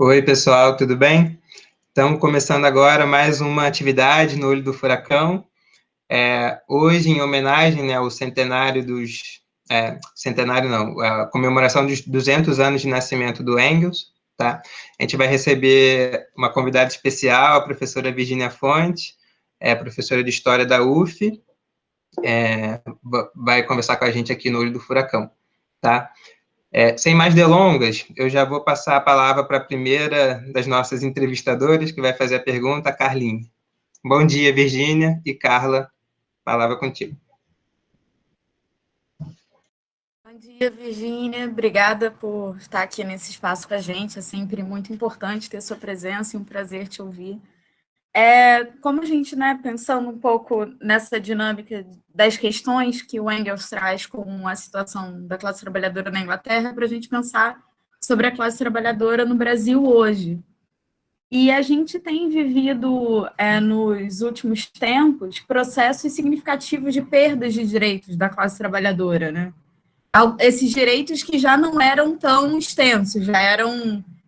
Oi, pessoal, tudo bem? Estamos começando agora mais uma atividade no Olho do Furacão. Hoje, em homenagem, né, ao centenário centenário não, a comemoração dos 200 anos de nascimento do Engels, tá? A gente vai receber uma convidada especial, a professora Virginia Fonte, professora de História da UF, vai conversar com a gente aqui no Olho do Furacão, tá? Sem mais delongas, eu já vou passar a palavra para a primeira das nossas entrevistadoras, que vai fazer a pergunta, a Carlinhos. Bom dia, Virgínia e Carla, palavra contigo. Bom dia, Virgínia. Obrigada por estar aqui nesse espaço com a gente. É sempre muito importante ter sua presença e um prazer te ouvir. Como a gente, pensando um pouco nessa dinâmica das questões que o Engels traz com a situação da classe trabalhadora na Inglaterra, para a gente pensar sobre a classe trabalhadora no Brasil hoje. E a gente tem vivido, nos últimos tempos, processos significativos de perdas de direitos da classe trabalhadora, né? Esses direitos que já não eram tão extensos,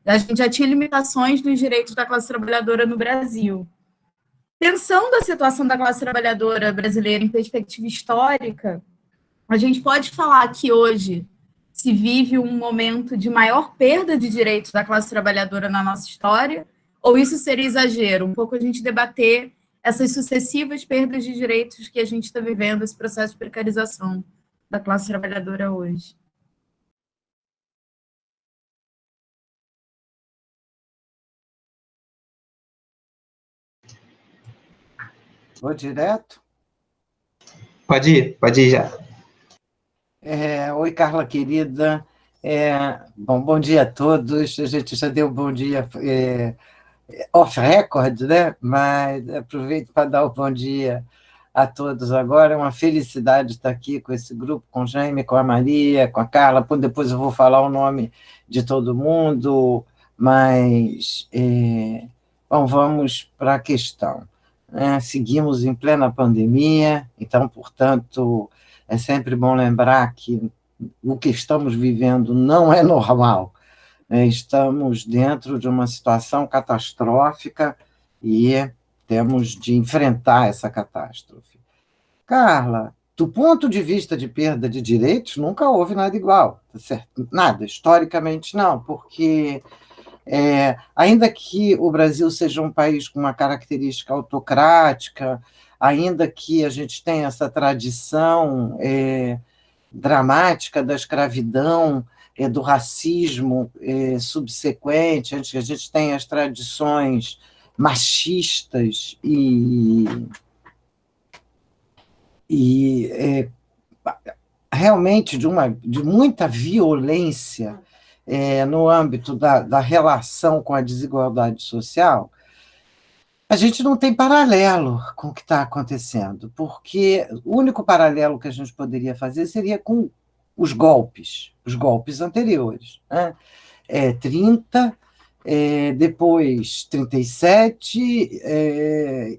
a gente já tinha limitações nos direitos da classe trabalhadora no Brasil. Pensando a situação da classe trabalhadora brasileira em perspectiva histórica, a gente pode falar que hoje se vive um momento de maior perda de direitos da classe trabalhadora na nossa história, ou isso seria exagero? Um pouco a gente debater essas sucessivas perdas de direitos que a gente está vivendo, esse processo de precarização da classe trabalhadora hoje. Vou direto? Pode ir já. Oi, Carla, querida. Bom dia a todos. A gente já deu um bom dia off-record, né? Mas aproveito para dar o bom dia a todos agora. É uma felicidade estar aqui com esse grupo, com o Jaime, com a Maria, com a Carla. Depois eu vou falar o nome de todo mundo, mas vamos para a questão. Seguimos em plena pandemia, então, portanto, é sempre bom lembrar que o que estamos vivendo não é normal. Estamos dentro de uma situação catastrófica e temos de enfrentar essa catástrofe. Carla, do ponto de vista de perda de direitos, nunca houve nada igual, tá certo? Nada, historicamente não, porque ainda que o Brasil seja um país com uma característica autocrática, ainda que a gente tenha essa tradição dramática da escravidão, do racismo subsequente, antes que a gente tenha as tradições machistas e realmente de muita violência no âmbito da relação com a desigualdade social, a gente não tem paralelo com o que está acontecendo, porque o único paralelo que a gente poderia fazer seria com os golpes anteriores, né? 30, depois 37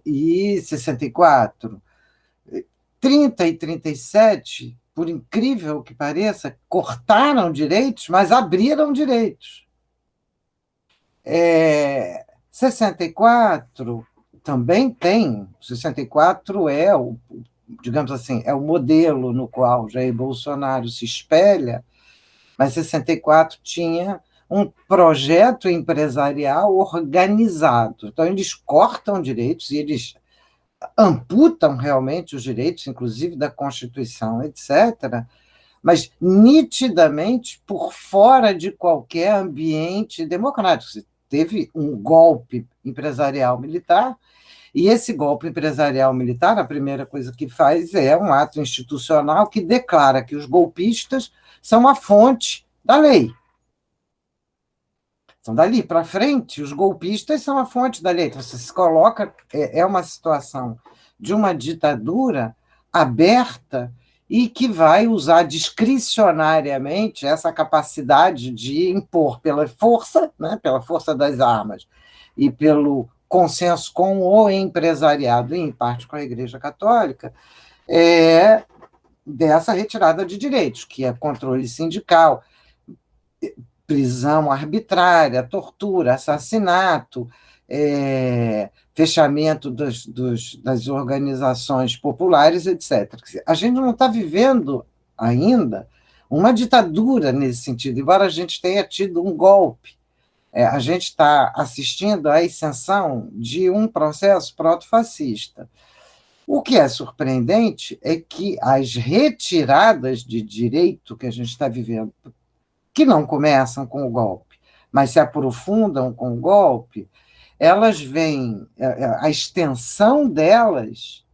e 64. 30 e 37, por incrível que pareça, cortaram direitos, mas abriram direitos. 64 também tem. 64 digamos assim, é o modelo no qual Jair Bolsonaro se espelha, mas 64 tinha um projeto empresarial organizado. Então, eles cortam direitos e eles amputam realmente os direitos, inclusive da Constituição, etc., mas nitidamente por fora de qualquer ambiente democrático. Você teve um golpe empresarial militar, e esse golpe empresarial militar, a primeira coisa que faz é um ato institucional que declara que os golpistas são a fonte da lei. Então, dali para frente, os golpistas são a fonte da lei. Então, você se coloca, uma situação de uma ditadura aberta e que vai usar discricionariamente essa capacidade de impor pela força, né, pela força das armas e pelo consenso com o empresariado, em parte com a Igreja Católica, dessa retirada de direitos, que é controle sindical. prisão arbitrária, tortura, assassinato, fechamento das organizações populares, etc. A gente não está vivendo ainda uma ditadura nesse sentido, embora a gente tenha tido um golpe. A gente está assistindo à ascensão de um processo proto-fascista. O que é surpreendente é que as retiradas de direito que a gente está vivendo, que não começam com o golpe, mas se aprofundam com o golpe, elas vêm, a extensão delas,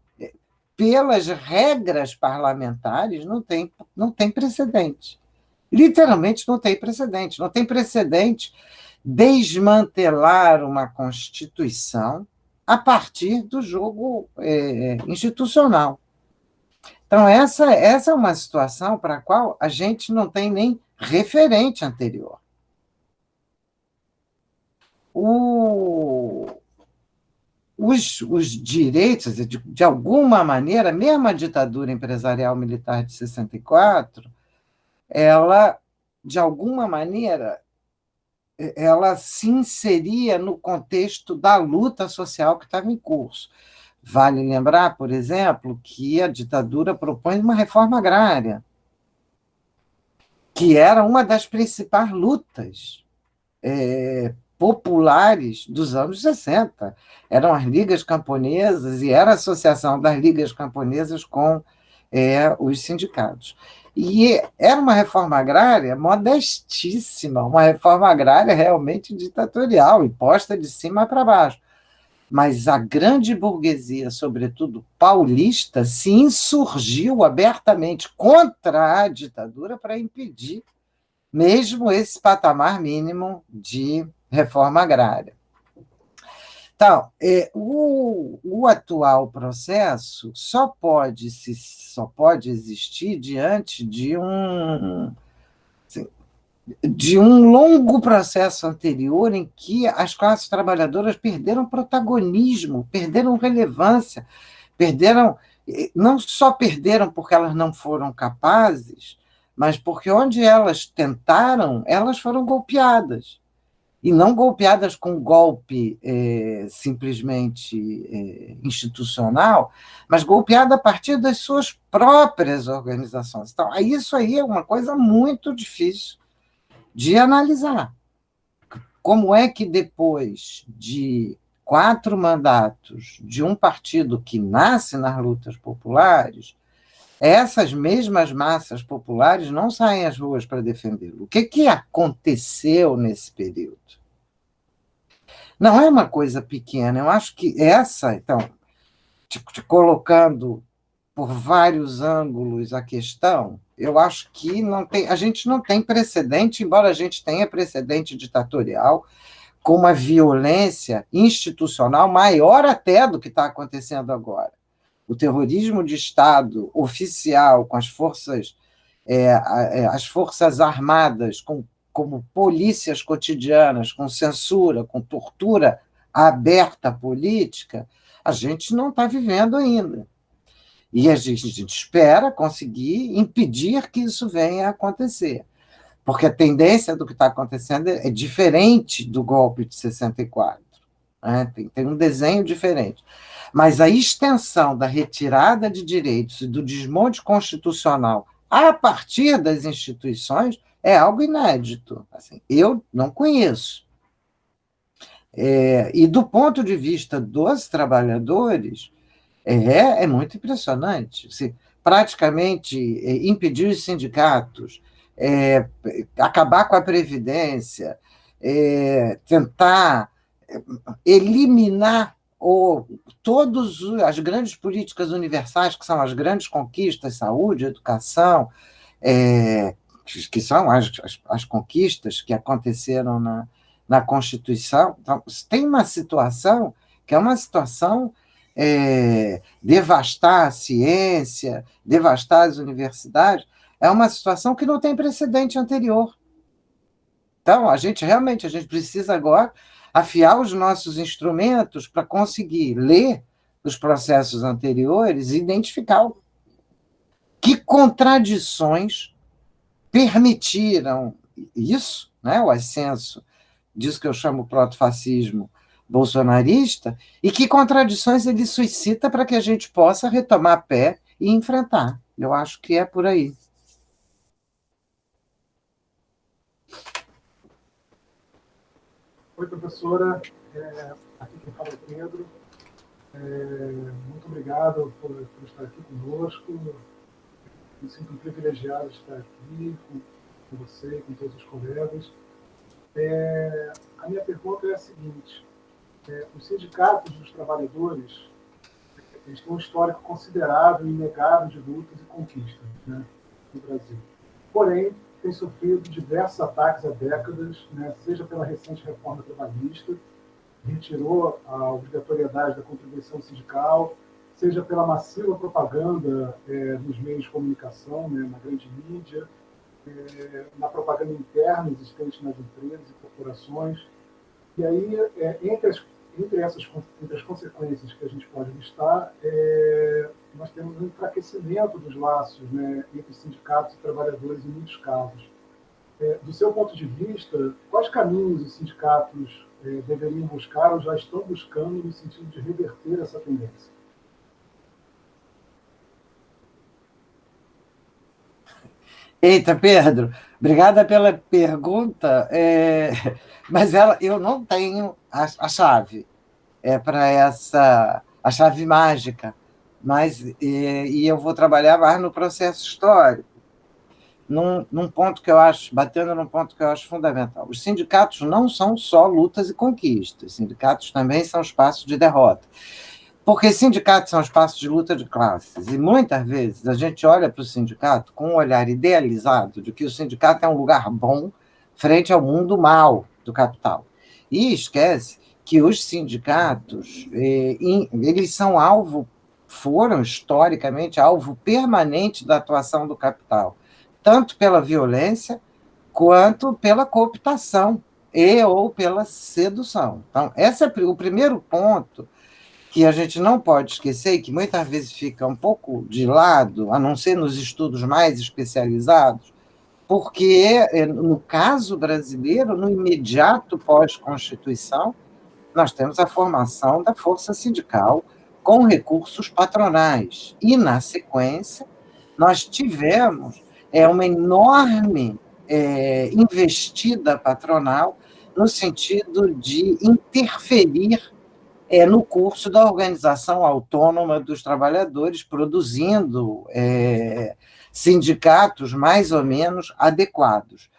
pelas regras parlamentares, não tem precedente. Literalmente não tem precedente. Não tem precedente desmantelar uma Constituição a partir do jogo institucional. Então, essa é uma situação para a qual a gente não tem nem referente anterior. Os direitos, de alguma maneira, mesmo a ditadura empresarial militar de 64, ela, de alguma maneira, ela se inseria no contexto da luta social que estava em curso. Vale lembrar, por exemplo, que a ditadura propõe uma reforma agrária, que era uma das principais lutas populares dos anos 60. Eram as ligas camponesas e era a associação das ligas camponesas com os sindicatos. E era uma reforma agrária modestíssima, uma reforma agrária realmente ditatorial, imposta de cima para baixo. Mas a grande burguesia, sobretudo paulista, se insurgiu abertamente contra a ditadura para impedir mesmo esse patamar mínimo de reforma agrária. Então, o atual processo só pode existir diante de um longo processo anterior em que as classes trabalhadoras perderam protagonismo, perderam relevância, não só perderam porque elas não foram capazes, mas porque onde elas tentaram, elas foram golpeadas. E não golpeadas com golpe simplesmente institucional, mas golpeada a partir das suas próprias organizações. Então, isso aí é uma coisa muito difícil de analisar. Como é que depois de 4 mandatos de um partido que nasce nas lutas populares, essas mesmas massas populares não saem às ruas para defendê-lo? O que aconteceu nesse período? Não é uma coisa pequena. Eu acho que então, te colocando por vários ângulos a questão, eu acho que a gente não tem precedente, embora a gente tenha precedente ditatorial, com uma violência institucional maior até do que está acontecendo agora. O terrorismo de Estado oficial, com as forças armadas, como polícias cotidianas, com censura, com tortura aberta política, a gente não está vivendo ainda. E a gente espera conseguir impedir que isso venha a acontecer, porque a tendência do que está acontecendo é diferente do golpe de 64. Né? Tem um desenho diferente. Mas a extensão da retirada de direitos e do desmonte constitucional a partir das instituições é algo inédito. Assim, eu não conheço. E do ponto de vista dos trabalhadores, é muito impressionante. Praticamente impedir os sindicatos, acabar com a Previdência, tentar eliminar todas as grandes políticas universais, que são as grandes conquistas, saúde, educação, que são as conquistas que aconteceram na Constituição. Então, tem uma situação que é uma situação devastar a ciência, devastar as universidades, é uma situação que não tem precedente anterior. Então, a gente precisa agora afiar os nossos instrumentos para conseguir ler os processos anteriores e identificar que contradições permitiram isso, né, o ascenso disso que eu chamo protofascismo bolsonarista, e que contradições ele suscita para que a gente possa retomar pé e enfrentar. Eu acho que é por aí. Oi, professora. Aqui quem fala é o Pedro. Muito obrigado por estar aqui conosco. Me sinto privilegiado de estar aqui com você e com todos os colegas. A minha pergunta é a seguinte. Os sindicatos dos trabalhadores eles têm um histórico considerável e inegável de lutas e conquistas, né, no Brasil. Porém, tem sofrido diversos ataques há décadas, né, seja pela recente reforma trabalhista, que retirou a obrigatoriedade da contribuição sindical, seja pela massiva propaganda nos meios de comunicação, né, na grande mídia, na propaganda interna existente nas empresas e corporações. E aí, entre as consequências que a gente pode listar, nós temos um enfraquecimento dos laços, né, entre sindicatos e trabalhadores em muitos casos. Do seu ponto de vista, quais caminhos os sindicatos deveriam buscar ou já estão buscando no sentido de reverter essa tendência? Eita, Pedro, obrigada pela pergunta, mas eu não tenho a chave para a chave mágica, mas e eu vou trabalhar mais no processo histórico, num ponto que eu acho, batendo num ponto que eu acho fundamental. Os sindicatos não são só lutas e conquistas, sindicatos também são espaços de derrota. Porque sindicatos são espaços de luta de classes, e muitas vezes a gente olha para o sindicato com um olhar idealizado de que o sindicato é um lugar bom frente ao mundo mau do capital. E esquece que os sindicatos, eles são foram historicamente alvo permanente da atuação do capital, tanto pela violência quanto pela cooptação ou pela sedução. Então, esse é o primeiro ponto que a gente não pode esquecer e que muitas vezes fica um pouco de lado, a não ser nos estudos mais especializados, porque, no caso brasileiro, no imediato pós-Constituição, nós temos a formação da força sindical com recursos patronais. E, na sequência, nós tivemos uma enorme investida patronal no sentido de interferir no curso da organização autônoma dos trabalhadores, produzindo sindicatos mais ou menos adequados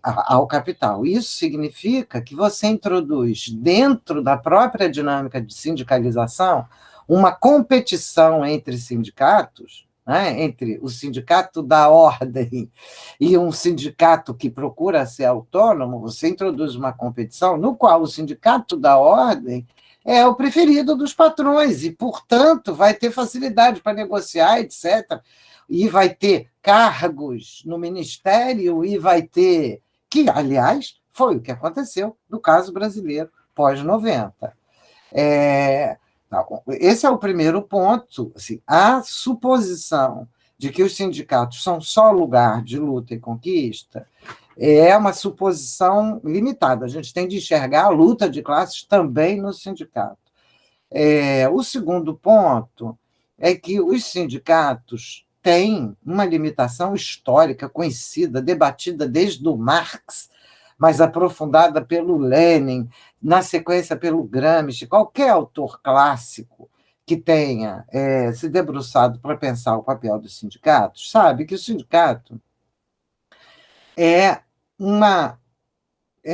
ao capital. Isso significa que você introduz, dentro da própria dinâmica de sindicalização, uma competição entre sindicatos, né, entre o sindicato da ordem e um sindicato que procura ser autônomo. Você introduz uma competição no qual o sindicato da ordem é o preferido dos patrões e, portanto, vai ter facilidade para negociar, etc. E vai ter cargos no ministério e vai ter... Que, aliás, foi o que aconteceu no caso brasileiro pós-90. Esse é o primeiro ponto. Assim, a suposição de que os sindicatos são só lugar de luta e conquista é uma suposição limitada. A gente tem de enxergar a luta de classes também no sindicato. O segundo ponto é que os sindicatos têm uma limitação histórica conhecida, debatida desde o Marx, mas aprofundada pelo Lenin, na sequência pelo Gramsci, qualquer autor clássico que tenha se debruçado para pensar o papel dos sindicatos, sabe que o sindicato é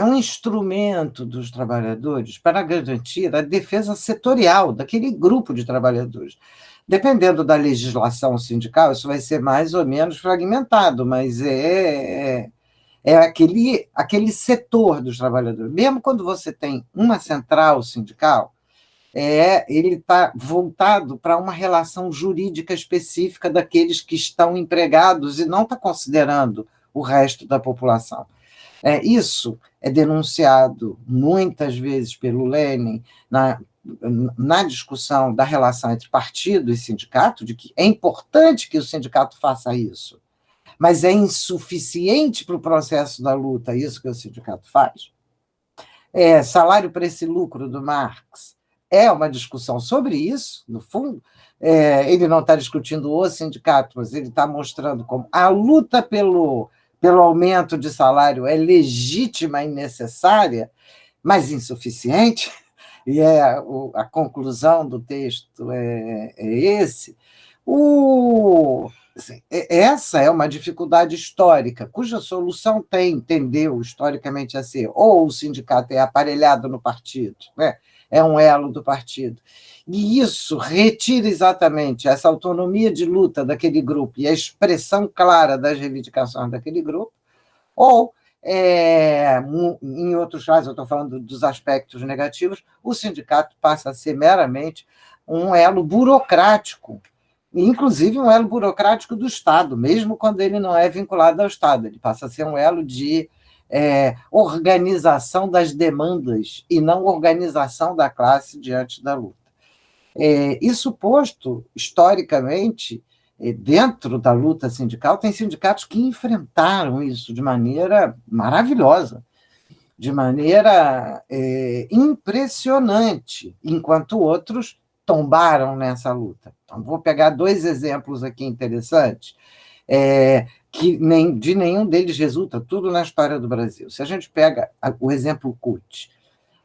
um instrumento dos trabalhadores para garantir a defesa setorial daquele grupo de trabalhadores. Dependendo da legislação sindical, isso vai ser mais ou menos fragmentado, mas é aquele setor dos trabalhadores. Mesmo quando você tem uma central sindical, ele está voltado para uma relação jurídica específica daqueles que estão empregados e não está considerando o resto da população. Isso é denunciado muitas vezes pelo Lenin na discussão da relação entre partido e sindicato, de que é importante que o sindicato faça isso, mas é insuficiente para o processo da luta, isso que o sindicato faz. Salário para esse lucro do Marx é uma discussão sobre isso, no fundo. Ele não está discutindo o sindicato, mas ele está mostrando como a luta pelo aumento de salário é legítima e necessária, mas insuficiente, e a conclusão do texto é esse. Essa é uma dificuldade histórica, cuja solução tendeu historicamente a ser ou o sindicato é aparelhado no partido, né? É um elo do partido, e isso retira exatamente essa autonomia de luta daquele grupo e a expressão clara das reivindicações daquele grupo, ou, em outros casos, eu estou falando dos aspectos negativos, o sindicato passa a ser meramente um elo burocrático, inclusive um elo burocrático do Estado, mesmo quando ele não é vinculado ao Estado, ele passa a ser um elo de organização das demandas e não organização da classe diante da luta. Isso posto, historicamente, dentro da luta sindical, tem sindicatos que enfrentaram isso de maneira maravilhosa, de maneira impressionante, enquanto outros tombaram nessa luta. Então, vou pegar 2 exemplos aqui interessantes, que de nenhum deles resulta tudo na história do Brasil. Se a gente pega o exemplo CUT,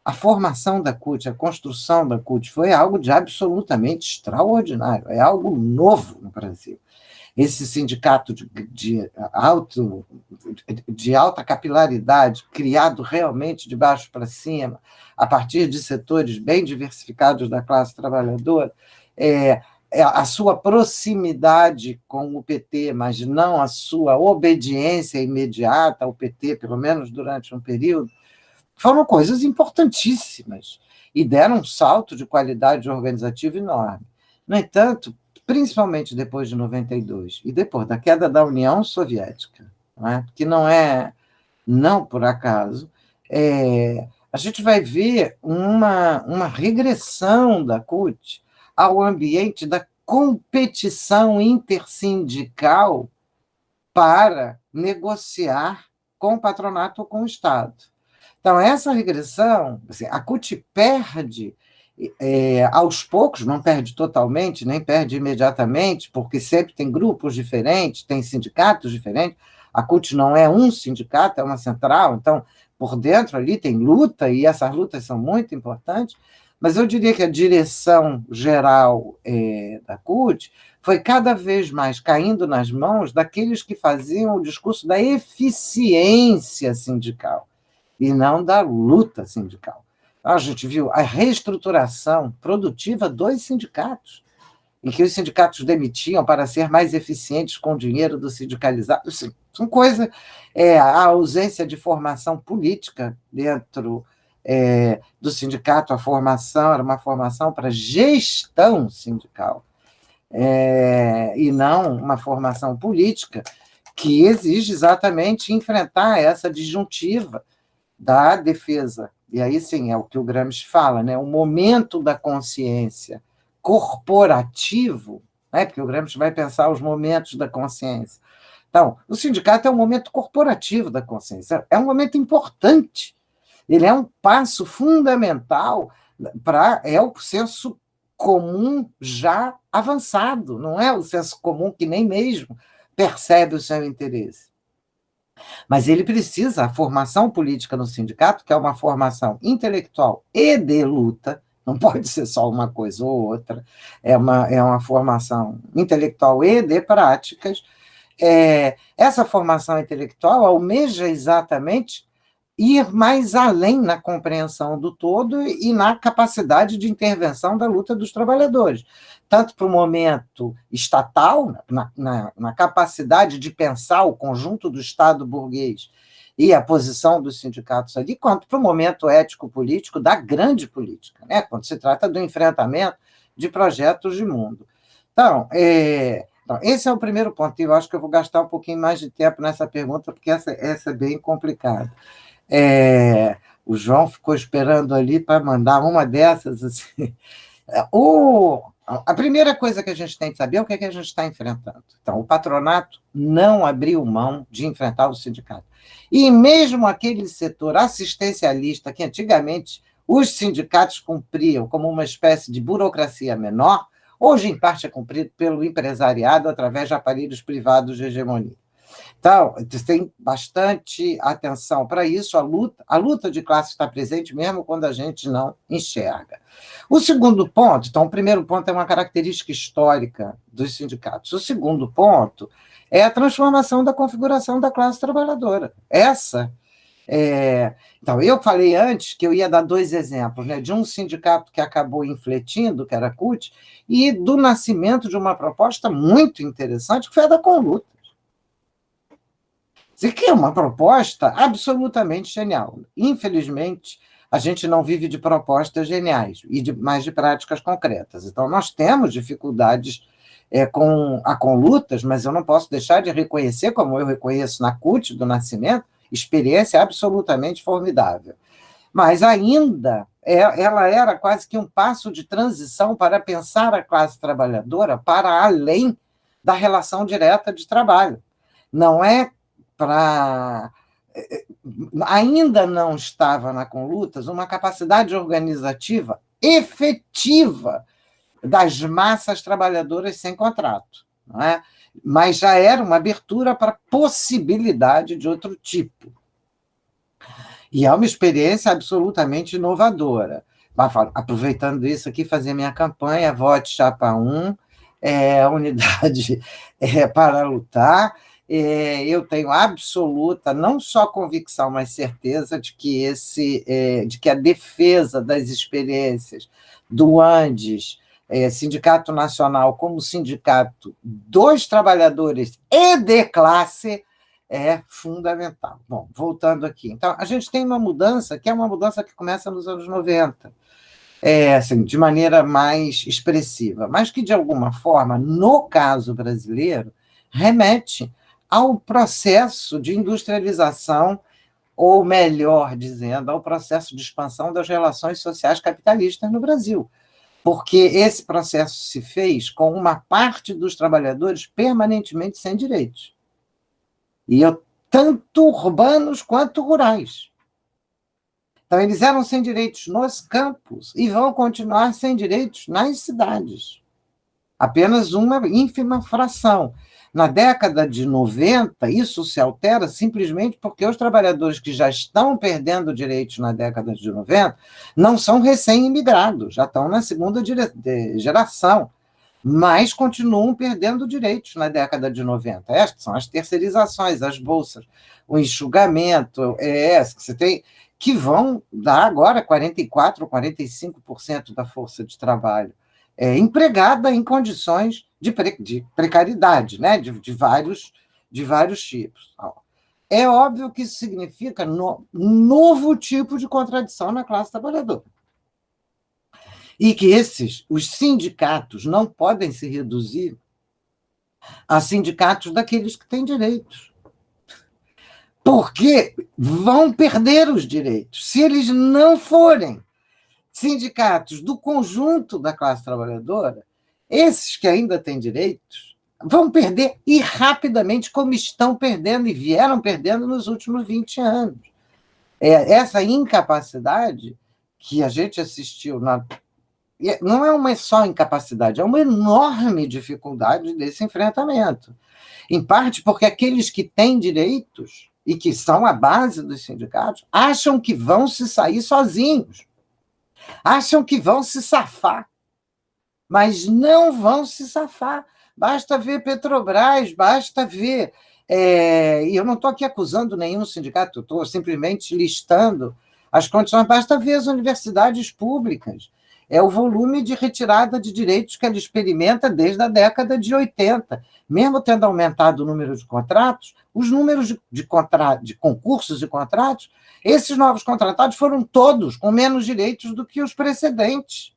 a formação da CUT, a construção da CUT foi algo de absolutamente extraordinário, é algo novo no Brasil. Esse sindicato de alta capilaridade, criado realmente de baixo para cima, a partir de setores bem diversificados da classe trabalhadora, a sua proximidade com o PT, mas não a sua obediência imediata ao PT, pelo menos durante um período, foram coisas importantíssimas e deram um salto de qualidade organizativa enorme. No entanto, principalmente depois de 92 e depois da queda da União Soviética, que não por acaso, a gente vai ver uma regressão da CUT ao ambiente da competição intersindical para negociar com o patronato ou com o Estado. Então, essa regressão, a CUT perde aos poucos, não perde totalmente, nem perde imediatamente, porque sempre tem grupos diferentes, tem sindicatos diferentes. A CUT não é um sindicato, é uma central, então, por dentro ali tem luta, e essas lutas são muito importantes, mas eu diria que a direção geral da CUT foi cada vez mais caindo nas mãos daqueles que faziam o discurso da eficiência sindical, e não da luta sindical. A gente viu a reestruturação produtiva dos sindicatos, em que os sindicatos demitiam para ser mais eficientes com o dinheiro do sindicalizado. São coisas... a ausência de formação política dentro do sindicato, a formação era uma formação para gestão sindical, e não uma formação política que exige exatamente enfrentar essa disjuntiva da defesa. E aí, sim, é o que o Gramsci fala, né? O momento da consciência corporativo, né? Porque o Gramsci vai pensar os momentos da consciência. Então, o sindicato é um momento corporativo da consciência, é um momento importante, ele é um passo fundamental para o senso comum já avançado, não é o senso comum que nem mesmo percebe o seu interesse. Mas ele precisa, a formação política no sindicato, que é uma formação intelectual e de luta, não pode ser só uma coisa ou outra, é uma formação intelectual e de práticas. Essa formação intelectual almeja exatamente ir mais além na compreensão do todo e na capacidade de intervenção da luta dos trabalhadores, tanto para o momento estatal, na capacidade de pensar o conjunto do Estado burguês e a posição dos sindicatos ali, quanto para o momento ético-político da grande política, né? Quando se trata do enfrentamento de projetos de mundo. Então, esse é o primeiro ponto, e eu acho que eu vou gastar um pouquinho mais de tempo nessa pergunta, porque essa é bem complicada. O João ficou esperando ali para mandar uma dessas. Assim. A primeira coisa que a gente tem que saber é o que a gente está enfrentando. Então, o patronato não abriu mão de enfrentar o sindicato. E mesmo aquele setor assistencialista que antigamente os sindicatos cumpriam como uma espécie de burocracia menor, hoje, em parte, é cumprido pelo empresariado através de aparelhos privados de hegemonia. Então, tem bastante atenção para isso, a luta de classe está presente mesmo quando a gente não enxerga. O segundo ponto, então, o primeiro ponto é uma característica histórica dos sindicatos. O segundo ponto é a transformação da configuração da classe trabalhadora. Então, eu falei antes que eu ia dar 2 exemplos, né, de um sindicato que acabou infletindo, que era a CUT, e do nascimento de uma proposta muito interessante, que foi a da Conlutas. Isso aqui é uma proposta absolutamente genial. Infelizmente, a gente não vive de propostas geniais, mas de práticas concretas. Então, nós temos dificuldades com a Conlutas, mas eu não posso deixar de reconhecer, como eu reconheço na CUT do Nascimento, experiência absolutamente formidável. Mas ainda, ela era quase que um passo de transição para pensar a classe trabalhadora para além da relação direta de trabalho. Não é para... Ainda não estava na Conlutas uma capacidade organizativa efetiva das massas trabalhadoras sem contrato, não é? Mas já era uma abertura para possibilidade de outro tipo. E é uma experiência absolutamente inovadora. Aproveitando isso aqui, fazer minha campanha, vote Chapa 1, unidade para lutar. Eu tenho absoluta, não só convicção, mas certeza de que, de que a defesa das experiências do Andes, Sindicato Nacional, como sindicato dos trabalhadores e de classe, é fundamental. Bom, voltando aqui. Então, a gente tem uma mudança, que é uma mudança que começa nos anos 90, assim, de maneira mais expressiva, mas que, de alguma forma, no caso brasileiro, remete ao processo de industrialização, ou melhor dizendo, ao processo de expansão das relações sociais capitalistas no Brasil, porque esse processo se fez com uma parte dos trabalhadores permanentemente sem direitos, tanto urbanos quanto rurais. Então, eles eram sem direitos nos campos e vão continuar sem direitos nas cidades. Apenas uma ínfima fração. Na década de 90, isso se altera simplesmente porque os trabalhadores que já estão perdendo direitos na década de 90 não são recém-imigrados, já estão na segunda geração, mas continuam perdendo direitos na década de 90. Estas são as terceirizações, as bolsas, o enxugamento, que você tem, que vão dar agora 44% ou 45% da força de trabalho empregada em condições de precariedade, né? de vários tipos. É óbvio que isso significa novo tipo de contradição na classe trabalhadora. E que os sindicatos não podem se reduzir a sindicatos daqueles que têm direitos. Porque vão perder os direitos. Se eles não forem sindicatos do conjunto da classe trabalhadora, esses que ainda têm direitos vão perder e rapidamente, como estão perdendo e vieram perdendo nos últimos 20 anos. Essa incapacidade que a gente assistiu, não é uma só incapacidade, é uma enorme dificuldade desse enfrentamento. Em parte porque aqueles que têm direitos e que são a base dos sindicatos acham que vão se sair sozinhos. Acham que vão se safar, mas não vão se safar. Basta ver Petrobras, basta ver... e eu não estou aqui acusando nenhum sindicato, estou simplesmente listando as condições. Basta ver as universidades públicas, o volume de retirada de direitos que ela experimenta desde a década de 80. Mesmo tendo aumentado o número de contratos, os números de concursos e contratos, esses novos contratados foram todos com menos direitos do que os precedentes.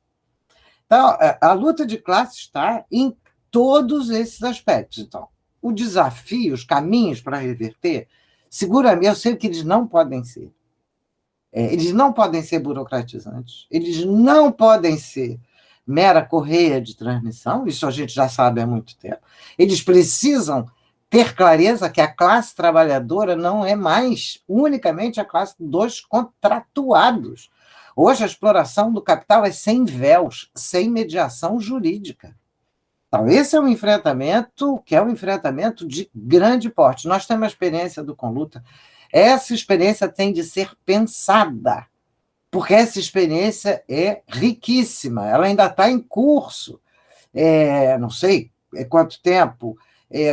Então, a luta de classe está em todos esses aspectos. Então, o desafio, os caminhos para reverter, seguramente, eu sei que eles não podem ser. Eles não podem ser burocratizantes, eles não podem ser mera correia de transmissão, isso a gente já sabe há muito tempo. Eles precisam ter clareza que a classe trabalhadora não é mais unicamente a classe dos contratuados. Hoje a exploração do capital é sem véus, sem mediação jurídica. Então, esse é um enfrentamento que é um enfrentamento de grande porte. Nós temos a experiência do Conluta. Essa experiência tem de ser pensada, porque essa experiência é riquíssima, ela ainda está em curso. Não sei quanto tempo,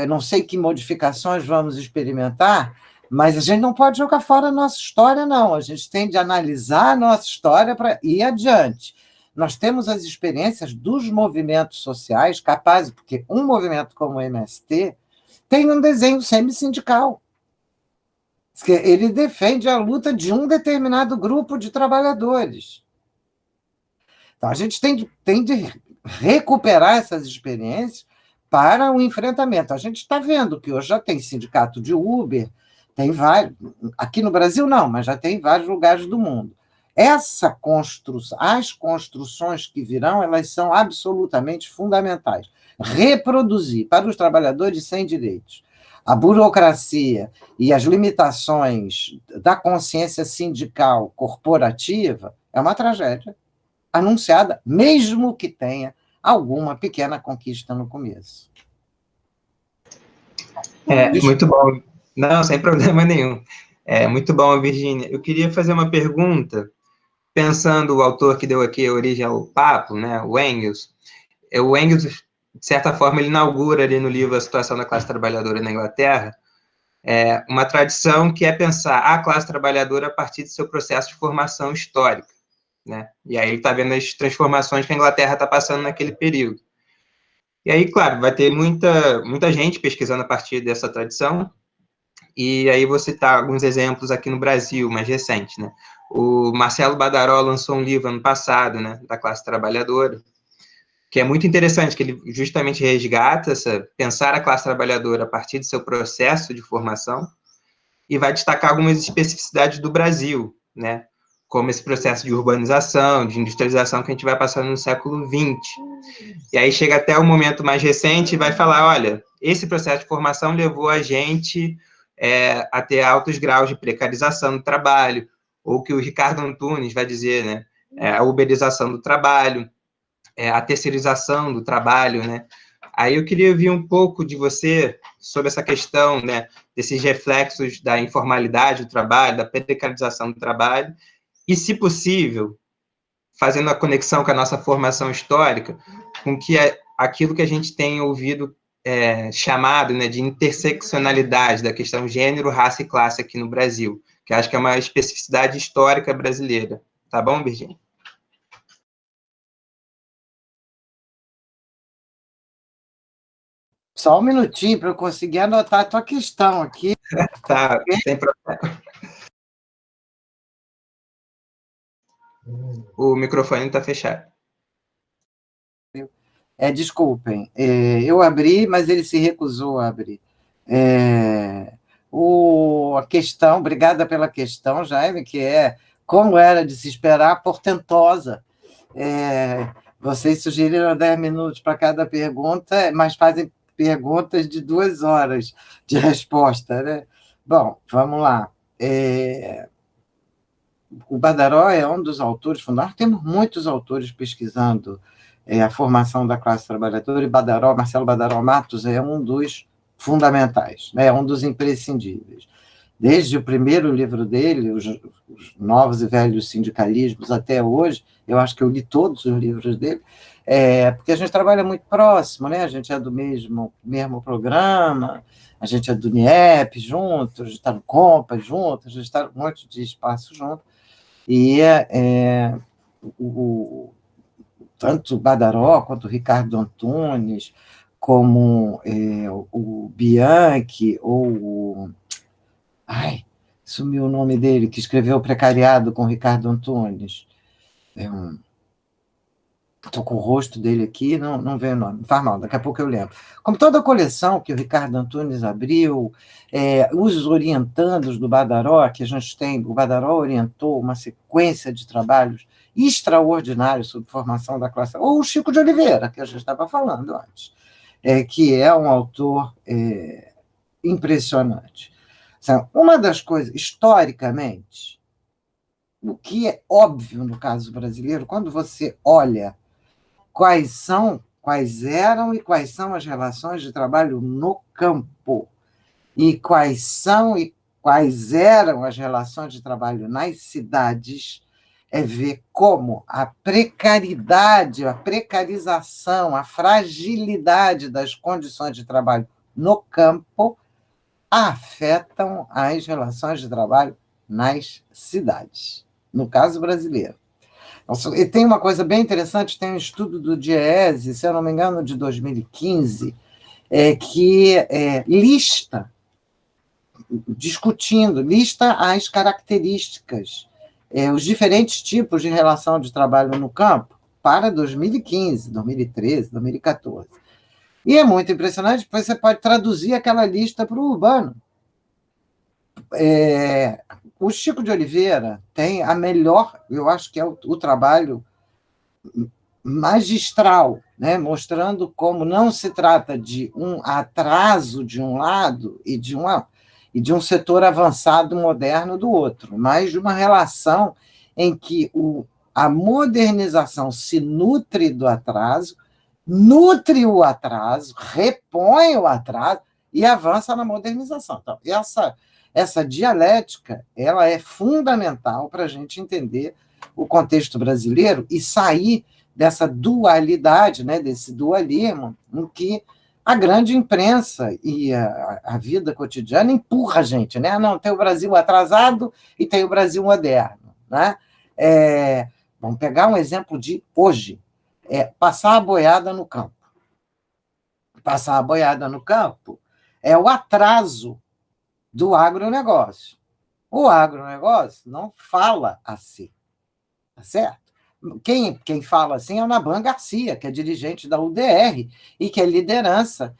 não sei que modificações vamos experimentar, mas a gente não pode jogar fora a nossa história, não. A gente tem de analisar a nossa história para ir adiante. Nós temos as experiências dos movimentos sociais capazes, porque um movimento como o MST tem um desenho semi-sindical. Ele defende a luta de um determinado grupo de trabalhadores. Então, a gente tem de recuperar essas experiências para o enfrentamento. A gente está vendo que hoje já tem sindicato de Uber, tem vários, aqui no Brasil não, mas já tem em vários lugares do mundo. As construções que virão, elas são absolutamente fundamentais. Reproduzir para os trabalhadores sem direitos a burocracia e as limitações da consciência sindical corporativa é uma tragédia anunciada, mesmo que tenha alguma pequena conquista no começo. Muito bom. Não, sem problema nenhum. Muito bom, Virgínia. Eu queria fazer uma pergunta, pensando o autor que deu aqui a origem ao papo, né, o Engels. O Engels, de certa forma, ele inaugura ali no livro A Situação da Classe Trabalhadora na Inglaterra, uma tradição que é pensar a classe trabalhadora a partir do seu processo de formação histórica, né? E aí ele está vendo as transformações que a Inglaterra está passando naquele período. E aí, claro, vai ter muita gente pesquisando a partir dessa tradição, e aí vou citar alguns exemplos aqui no Brasil, mais recentes, né? O Marcelo Badaró lançou um livro ano passado, né, da classe trabalhadora, que é muito interessante, que ele justamente resgata pensar a classe trabalhadora a partir do seu processo de formação e vai destacar algumas especificidades do Brasil, né? Como esse processo de urbanização, de industrialização que a gente vai passando no século XX. E aí chega até o momento mais recente e vai falar, olha, esse processo de formação levou a gente a ter altos graus de precarização do trabalho, ou que o Ricardo Antunes vai dizer, né? A uberização do trabalho, a terceirização do trabalho, né? Aí eu queria ouvir um pouco de você sobre essa questão, né, desses reflexos da informalidade do trabalho, da precarização do trabalho, e, se possível, fazendo a conexão com a nossa formação histórica, com que aquilo que a gente tem ouvido chamado, né, de interseccionalidade da questão gênero, raça e classe aqui no Brasil, que acho que é uma especificidade histórica brasileira. Tá bom, Virgínia? Só um minutinho para eu conseguir anotar a tua questão aqui. Tá, sem problema. O microfone está fechado. Desculpem, eu abri, mas ele se recusou a abrir. A questão, obrigada pela questão, Jaime, que como era de se esperar, portentosa. Vocês sugeriram 10 minutos para cada pergunta, mas fazem perguntas de 2 horas de resposta, né? Bom, vamos lá. O Badaró é um dos autores fundadores, temos muitos autores pesquisando a formação da classe trabalhadora, e Marcelo Badaró Matos é um dos fundamentais, é um dos imprescindíveis. Desde o primeiro livro dele, os Novos e Velhos Sindicalismos, até hoje, eu acho que eu li todos os livros dele, porque a gente trabalha muito próximo, né? A gente é do mesmo programa, a gente é do NIEP junto, a gente está no Compas junto, a gente está um monte de espaço junto, e tanto o Badaró quanto o Ricardo Antunes, como o Bianchi, ou o... sumiu o nome dele, que escreveu O Precariado com o Ricardo Antunes. Estou com o rosto dele aqui, não vem o nome, não faz mal, daqui a pouco eu lembro. Como toda a coleção que o Ricardo Antunes abriu, os orientandos do Badaró, que a gente tem, o Badaró orientou uma sequência de trabalhos extraordinários sobre formação da classe, ou o Chico de Oliveira, que a gente estava falando antes, que é um autor impressionante. Uma das coisas, historicamente, o que é óbvio no caso brasileiro, quando você olha quais eram e quais são as relações de trabalho no campo, e quais eram as relações de trabalho nas cidades, é ver como a precariedade, a precarização, a fragilidade das condições de trabalho no campo afetam as relações de trabalho nas cidades, no caso brasileiro. E tem uma coisa bem interessante, tem um estudo do Diese, se eu não me engano, de 2015, que lista as características, os diferentes tipos de relação de trabalho no campo para 2015, 2013, 2014. E é muito impressionante, porque você pode traduzir aquela lista para o urbano. O Chico de Oliveira tem a melhor, eu acho que é o trabalho magistral, né? Mostrando como não se trata de um atraso de um lado e de um setor avançado moderno do outro, mas de uma relação em que a modernização se nutre do atraso, nutre o atraso, repõe o atraso e avança na modernização. Então, essa dialética ela é fundamental para a gente entender o contexto brasileiro e sair dessa dualidade, né, desse dualismo, em que a grande imprensa e a vida cotidiana empurra a gente, né? Não, tem o Brasil atrasado e tem o Brasil moderno, né? Vamos pegar um exemplo de hoje, passar a boiada no campo. Passar a boiada no campo é o atraso do agronegócio. O agronegócio não fala assim, tá certo? Quem fala assim é o Naban Garcia, que é dirigente da UDR e que é liderança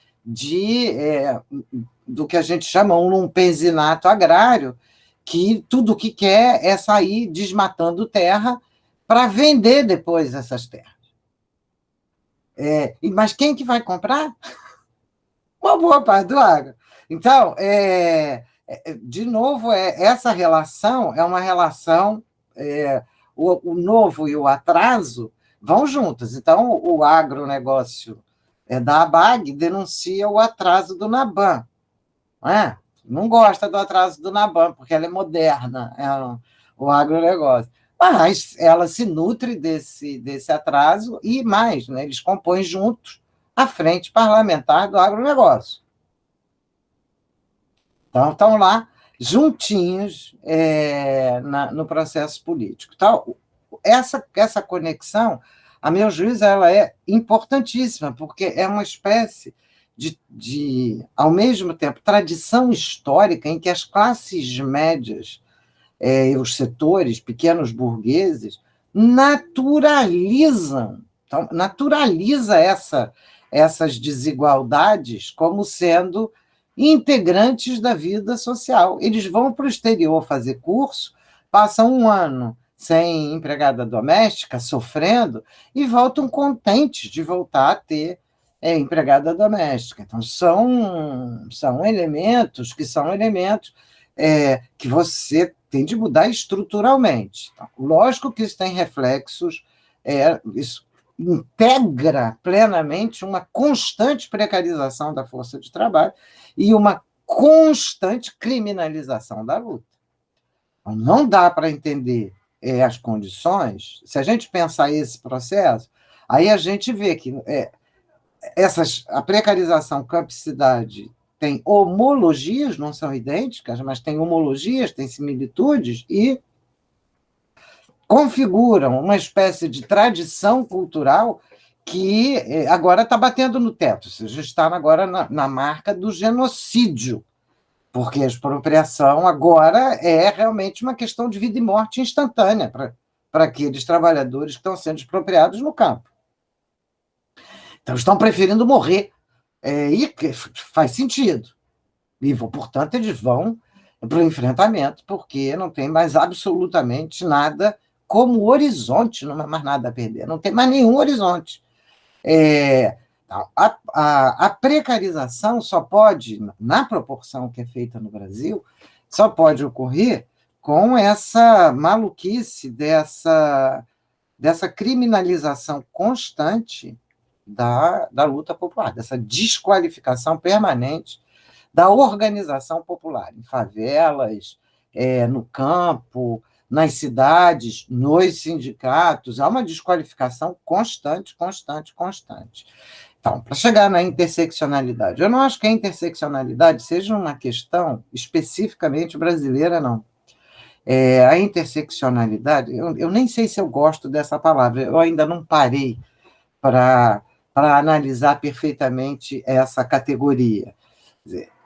do que a gente chama um lumpenzinato agrário, que tudo o que quer é sair desmatando terra para vender depois essas terras. Mas quem que vai comprar? Uma boa parte do agro. Então, de novo, essa relação é uma relação... o novo e o atraso vão juntos. Então, o agronegócio da ABAG denuncia o atraso do Naban. Não gosta do atraso do Naban, porque ela é moderna, o agronegócio. Mas ela se nutre desse atraso e mais, né? Eles compõem juntos a frente parlamentar do agronegócio. Então, estão lá juntinhos no processo político. Então, essa conexão, a meu juízo, ela é importantíssima, porque é uma espécie de, ao mesmo tempo, tradição histórica em que as classes médias, os setores, pequenos burgueses, naturaliza essas desigualdades como sendo integrantes da vida social. Eles vão para o exterior fazer curso, passam um ano sem empregada doméstica, sofrendo, e voltam contentes de voltar a ter empregada doméstica. Então, são elementos que você tem de mudar estruturalmente. Então, lógico que isso tem reflexos, isso integra plenamente uma constante precarização da força de trabalho e uma constante criminalização da luta. Então, não dá para entender as condições, se a gente pensar esse processo, aí a gente vê que a precarização campo-cidade tem homologias, não são idênticas, mas tem homologias, tem similitudes, e configuram uma espécie de tradição cultural que agora está batendo no teto. A gente está agora na marca do genocídio, porque a expropriação agora é realmente uma questão de vida e morte instantânea para aqueles trabalhadores que estão sendo expropriados no campo. Então, estão preferindo morrer. E faz sentido. E, portanto, eles vão para o enfrentamento, porque não tem mais absolutamente nada como horizonte, não há mais nada a perder, não tem mais nenhum horizonte. A precarização só pode, na proporção que é feita no Brasil, só pode ocorrer com essa maluquice dessa criminalização constante da luta popular, dessa desqualificação permanente da organização popular, em favelas, no campo, nas cidades, nos sindicatos, há uma desqualificação constante. Então, para chegar na interseccionalidade, eu não acho que a interseccionalidade seja uma questão especificamente brasileira, não. A interseccionalidade, eu nem sei se eu gosto dessa palavra, eu ainda não parei para analisar perfeitamente essa categoria.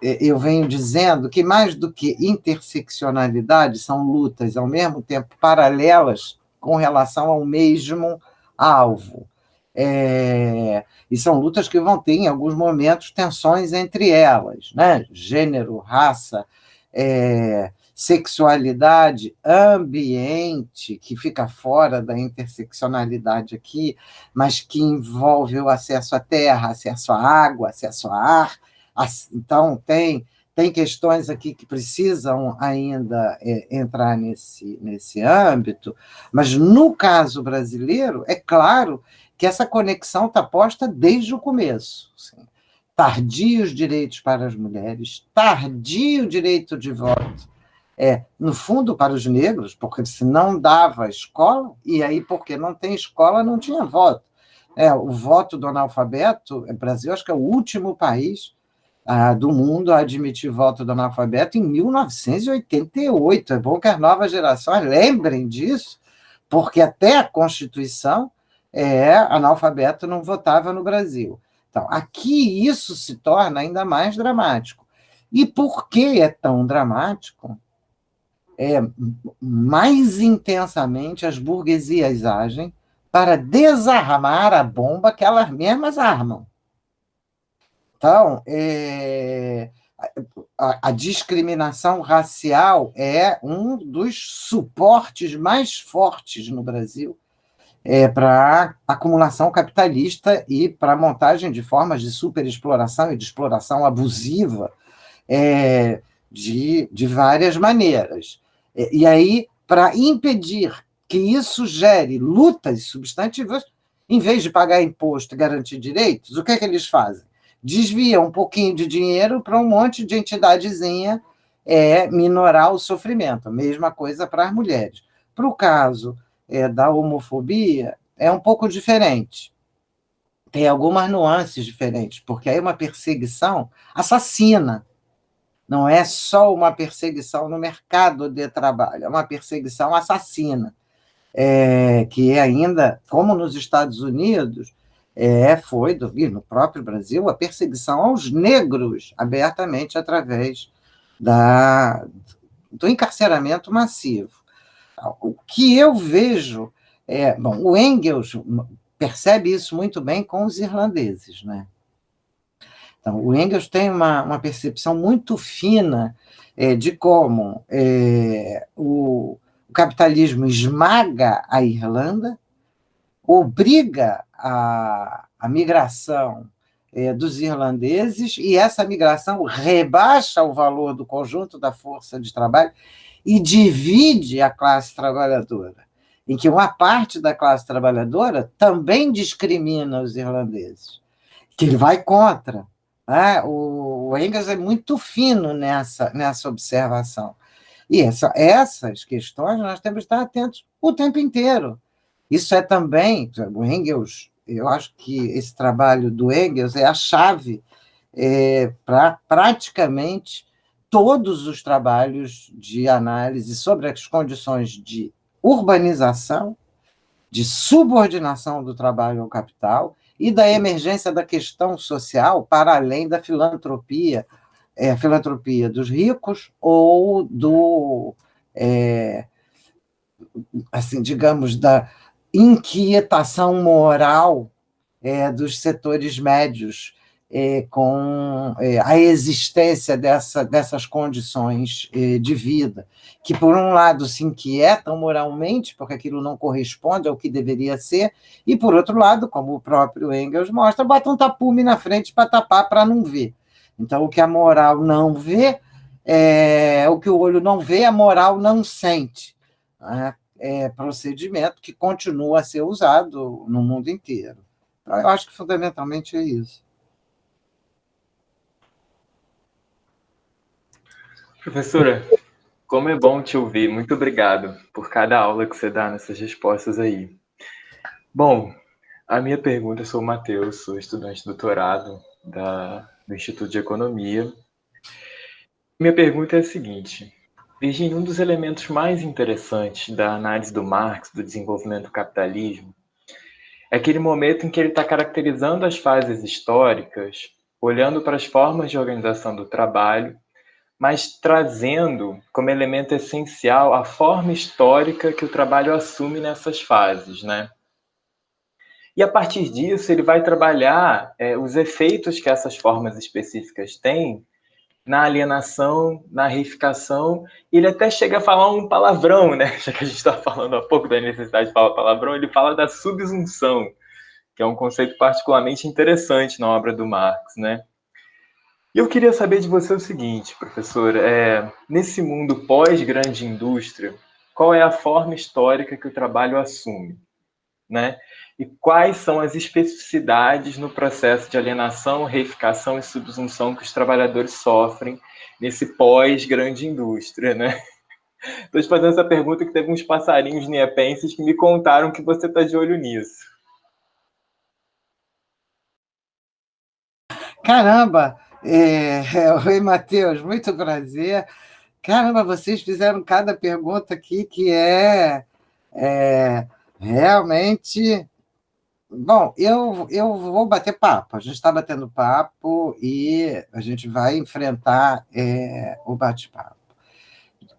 Eu venho dizendo que, mais do que interseccionalidade, são lutas, ao mesmo tempo, paralelas com relação ao mesmo alvo. E são lutas que vão ter, em alguns momentos, tensões entre elas, né? Gênero, raça, sexualidade, ambiente, que fica fora da interseccionalidade aqui, mas que envolve o acesso à terra, acesso à água, acesso a ar. Então, tem questões aqui que precisam ainda entrar nesse âmbito, mas, no caso brasileiro, é claro que essa conexão está posta desde o começo. Assim. Tardios direitos para as mulheres, tardio direito de voto, no fundo, para os negros, porque se não dava escola, e aí, porque não tem escola, não tinha voto. O voto do analfabeto, o Brasil, acho que é o último país do mundo a admitir voto do analfabeto em 1988. É bom que as novas gerações lembrem disso, porque até a Constituição, analfabeto não votava no Brasil. Então, aqui isso se torna ainda mais dramático. E por que é tão dramático? Mais intensamente as burguesias agem para desarmar a bomba que elas mesmas armam. Então, a discriminação racial é um dos suportes mais fortes no Brasil para a acumulação capitalista e para a montagem de formas de superexploração e de exploração abusiva de várias maneiras. E aí, para impedir que isso gere lutas substantivas, em vez de pagar imposto e garantir direitos, o que é que eles fazem? Desviam um pouquinho de dinheiro para um monte de entidadezinha minorar o sofrimento. Mesma coisa para as mulheres. Para o caso da homofobia, é um pouco diferente. Tem algumas nuances diferentes, porque aí é uma perseguição assassina. Não é só uma perseguição no mercado de trabalho, é uma perseguição assassina, que ainda, como nos Estados Unidos, foi, e no próprio Brasil, a perseguição aos negros, abertamente, através do encarceramento massivo. O que eu vejo, o Engels percebe isso muito bem com os irlandeses, né? Então, o Engels tem uma percepção muito fina de como o capitalismo esmaga a Irlanda, obriga a migração dos irlandeses, e essa migração rebaixa o valor do conjunto da força de trabalho e divide a classe trabalhadora, em que uma parte da classe trabalhadora também discrimina os irlandeses, que ele vai contra. O Engels é muito fino nessa observação. E essas questões nós temos que estar atentos o tempo inteiro. Isso é também, o Engels, eu acho que esse trabalho do Engels é a chave para praticamente todos os trabalhos de análise sobre as condições de urbanização, de subordinação do trabalho ao capital e da emergência da questão social para além da filantropia, filantropia dos ricos ou assim, digamos, da inquietação moral dos setores médios, com a existência dessas condições de vida, que, por um lado, se inquietam moralmente, porque aquilo não corresponde ao que deveria ser, e, por outro lado, como o próprio Engels mostra, botam um tapume na frente para tapar, para não ver. Então, o que a moral não vê, o que o olho não vê, a moral não sente. Né? Procedimento que continua a ser usado no mundo inteiro. Então, eu acho que, fundamentalmente, é isso. Professora, como é bom te ouvir. Muito obrigado por cada aula que você dá nessas respostas aí. Bom, a minha pergunta, eu sou o Matheus, sou estudante de doutorado do Instituto de Economia. Minha pergunta é a seguinte: Virginia, um dos elementos mais interessantes da análise do Marx, do desenvolvimento do capitalismo, é aquele momento em que ele está caracterizando as fases históricas, olhando para as formas de organização do trabalho, mas trazendo como elemento essencial a forma histórica que o trabalho assume nessas fases, né? E a partir disso ele vai trabalhar os efeitos que essas formas específicas têm na alienação, na reificação. Ele até chega a falar um palavrão, né? Já que a gente está falando há pouco da necessidade de falar palavrão, ele fala da subsunção, que é um conceito particularmente interessante na obra do Marx, né? E eu queria saber de você o seguinte, professor, nesse mundo pós-grande indústria, qual é a forma histórica que o trabalho assume, né? E quais são as especificidades no processo de alienação, reificação e subsunção que os trabalhadores sofrem nesse pós-grande indústria, né? Estou te fazendo essa pergunta que teve uns passarinhos niepenses que me contaram que você está de olho nisso. Caramba! Oi, Matheus, muito prazer. Caramba, vocês fizeram cada pergunta aqui que é realmente... Bom, eu vou bater papo. A gente está batendo papo e a gente vai enfrentar o bate-papo.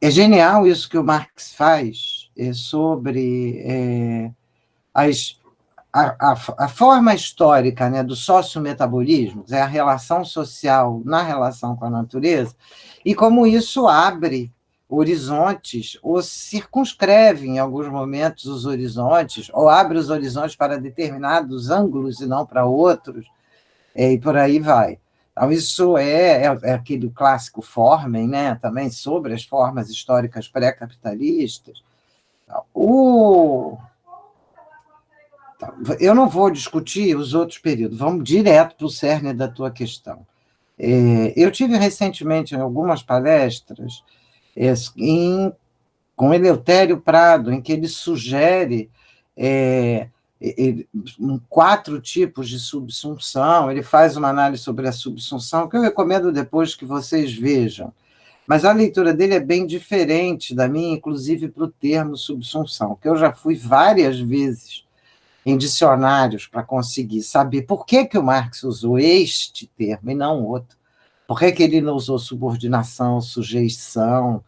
É genial isso que o Marx faz sobre a forma histórica, né, do sociometabolismo, a relação social na relação com a natureza, e como isso abre horizontes, ou circunscreve em alguns momentos os horizontes, ou abre os horizontes para determinados ângulos e não para outros, e por aí vai. Então, isso é aquele clássico Formen, né, também sobre as formas históricas pré-capitalistas. Eu não vou discutir os outros períodos, vamos direto para o cerne da tua questão. Eu tive recentemente em algumas palestras com Eleutério Prado, em que ele sugere 4 tipos de subsunção, ele faz uma análise sobre a subsunção, que eu recomendo depois que vocês vejam. Mas a leitura dele é bem diferente da minha, inclusive para o termo subsunção, que eu já fui várias vezes em dicionários para conseguir saber por que o Marx usou este termo e não outro. Por que ele não usou subordinação, sujeição,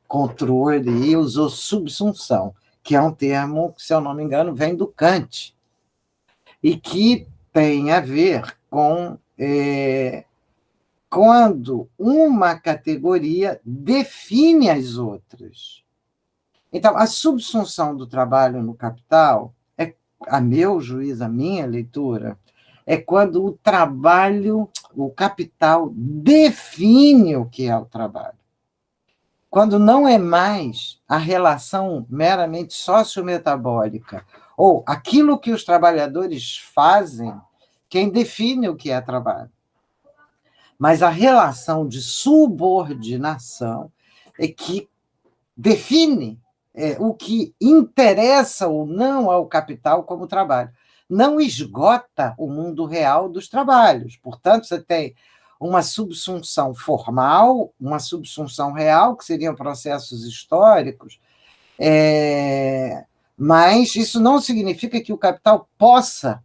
controle, e usou subsunção, que é um termo que, se eu não me engano, vem do Kant, e que tem a ver com quando uma categoria define as outras. Então, a subsunção do trabalho no capital, a meu juízo, a minha leitura, é quando o trabalho, o capital, define o que é o trabalho. Quando não é mais a relação meramente sociometabólica, ou aquilo que os trabalhadores fazem, quem define o que é trabalho. Mas a relação de subordinação é que define o que interessa ou não ao capital como trabalho. Não esgota o mundo real dos trabalhos. Portanto, você tem uma subsunção formal, uma subsunção real, que seriam processos históricos, mas isso não significa que o capital possa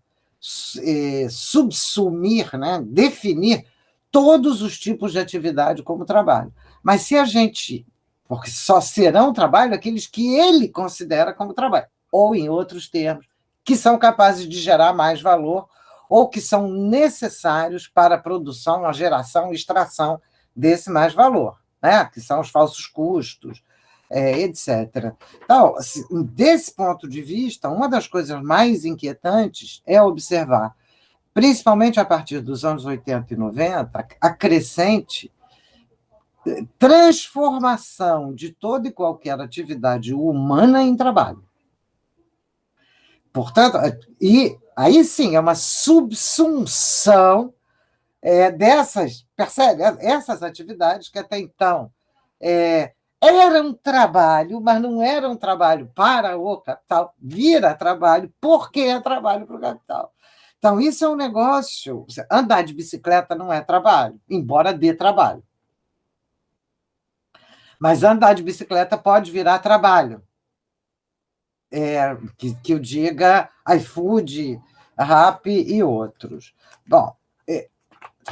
subsumir, né, definir todos os tipos de atividade como trabalho. Mas se a gente... Porque só serão trabalho aqueles que ele considera como trabalho, ou, em outros termos, que são capazes de gerar mais valor ou que são necessários para a produção, a geração e extração desse mais valor, né? Que são os falsos custos, etc. Então, desse ponto de vista, uma das coisas mais inquietantes é observar, principalmente a partir dos anos 80 e 90, a crescente transformação de toda e qualquer atividade humana em trabalho. Portanto, e aí sim, é uma subsunção dessas, percebe? Essas atividades que até então eram trabalho, mas não era um trabalho para o capital, vira trabalho porque é trabalho para o capital. Então, isso é um negócio. Andar de bicicleta não é trabalho, embora dê trabalho. Mas andar de bicicleta pode virar trabalho. Que eu diga iFood, Rappi e outros. Bom,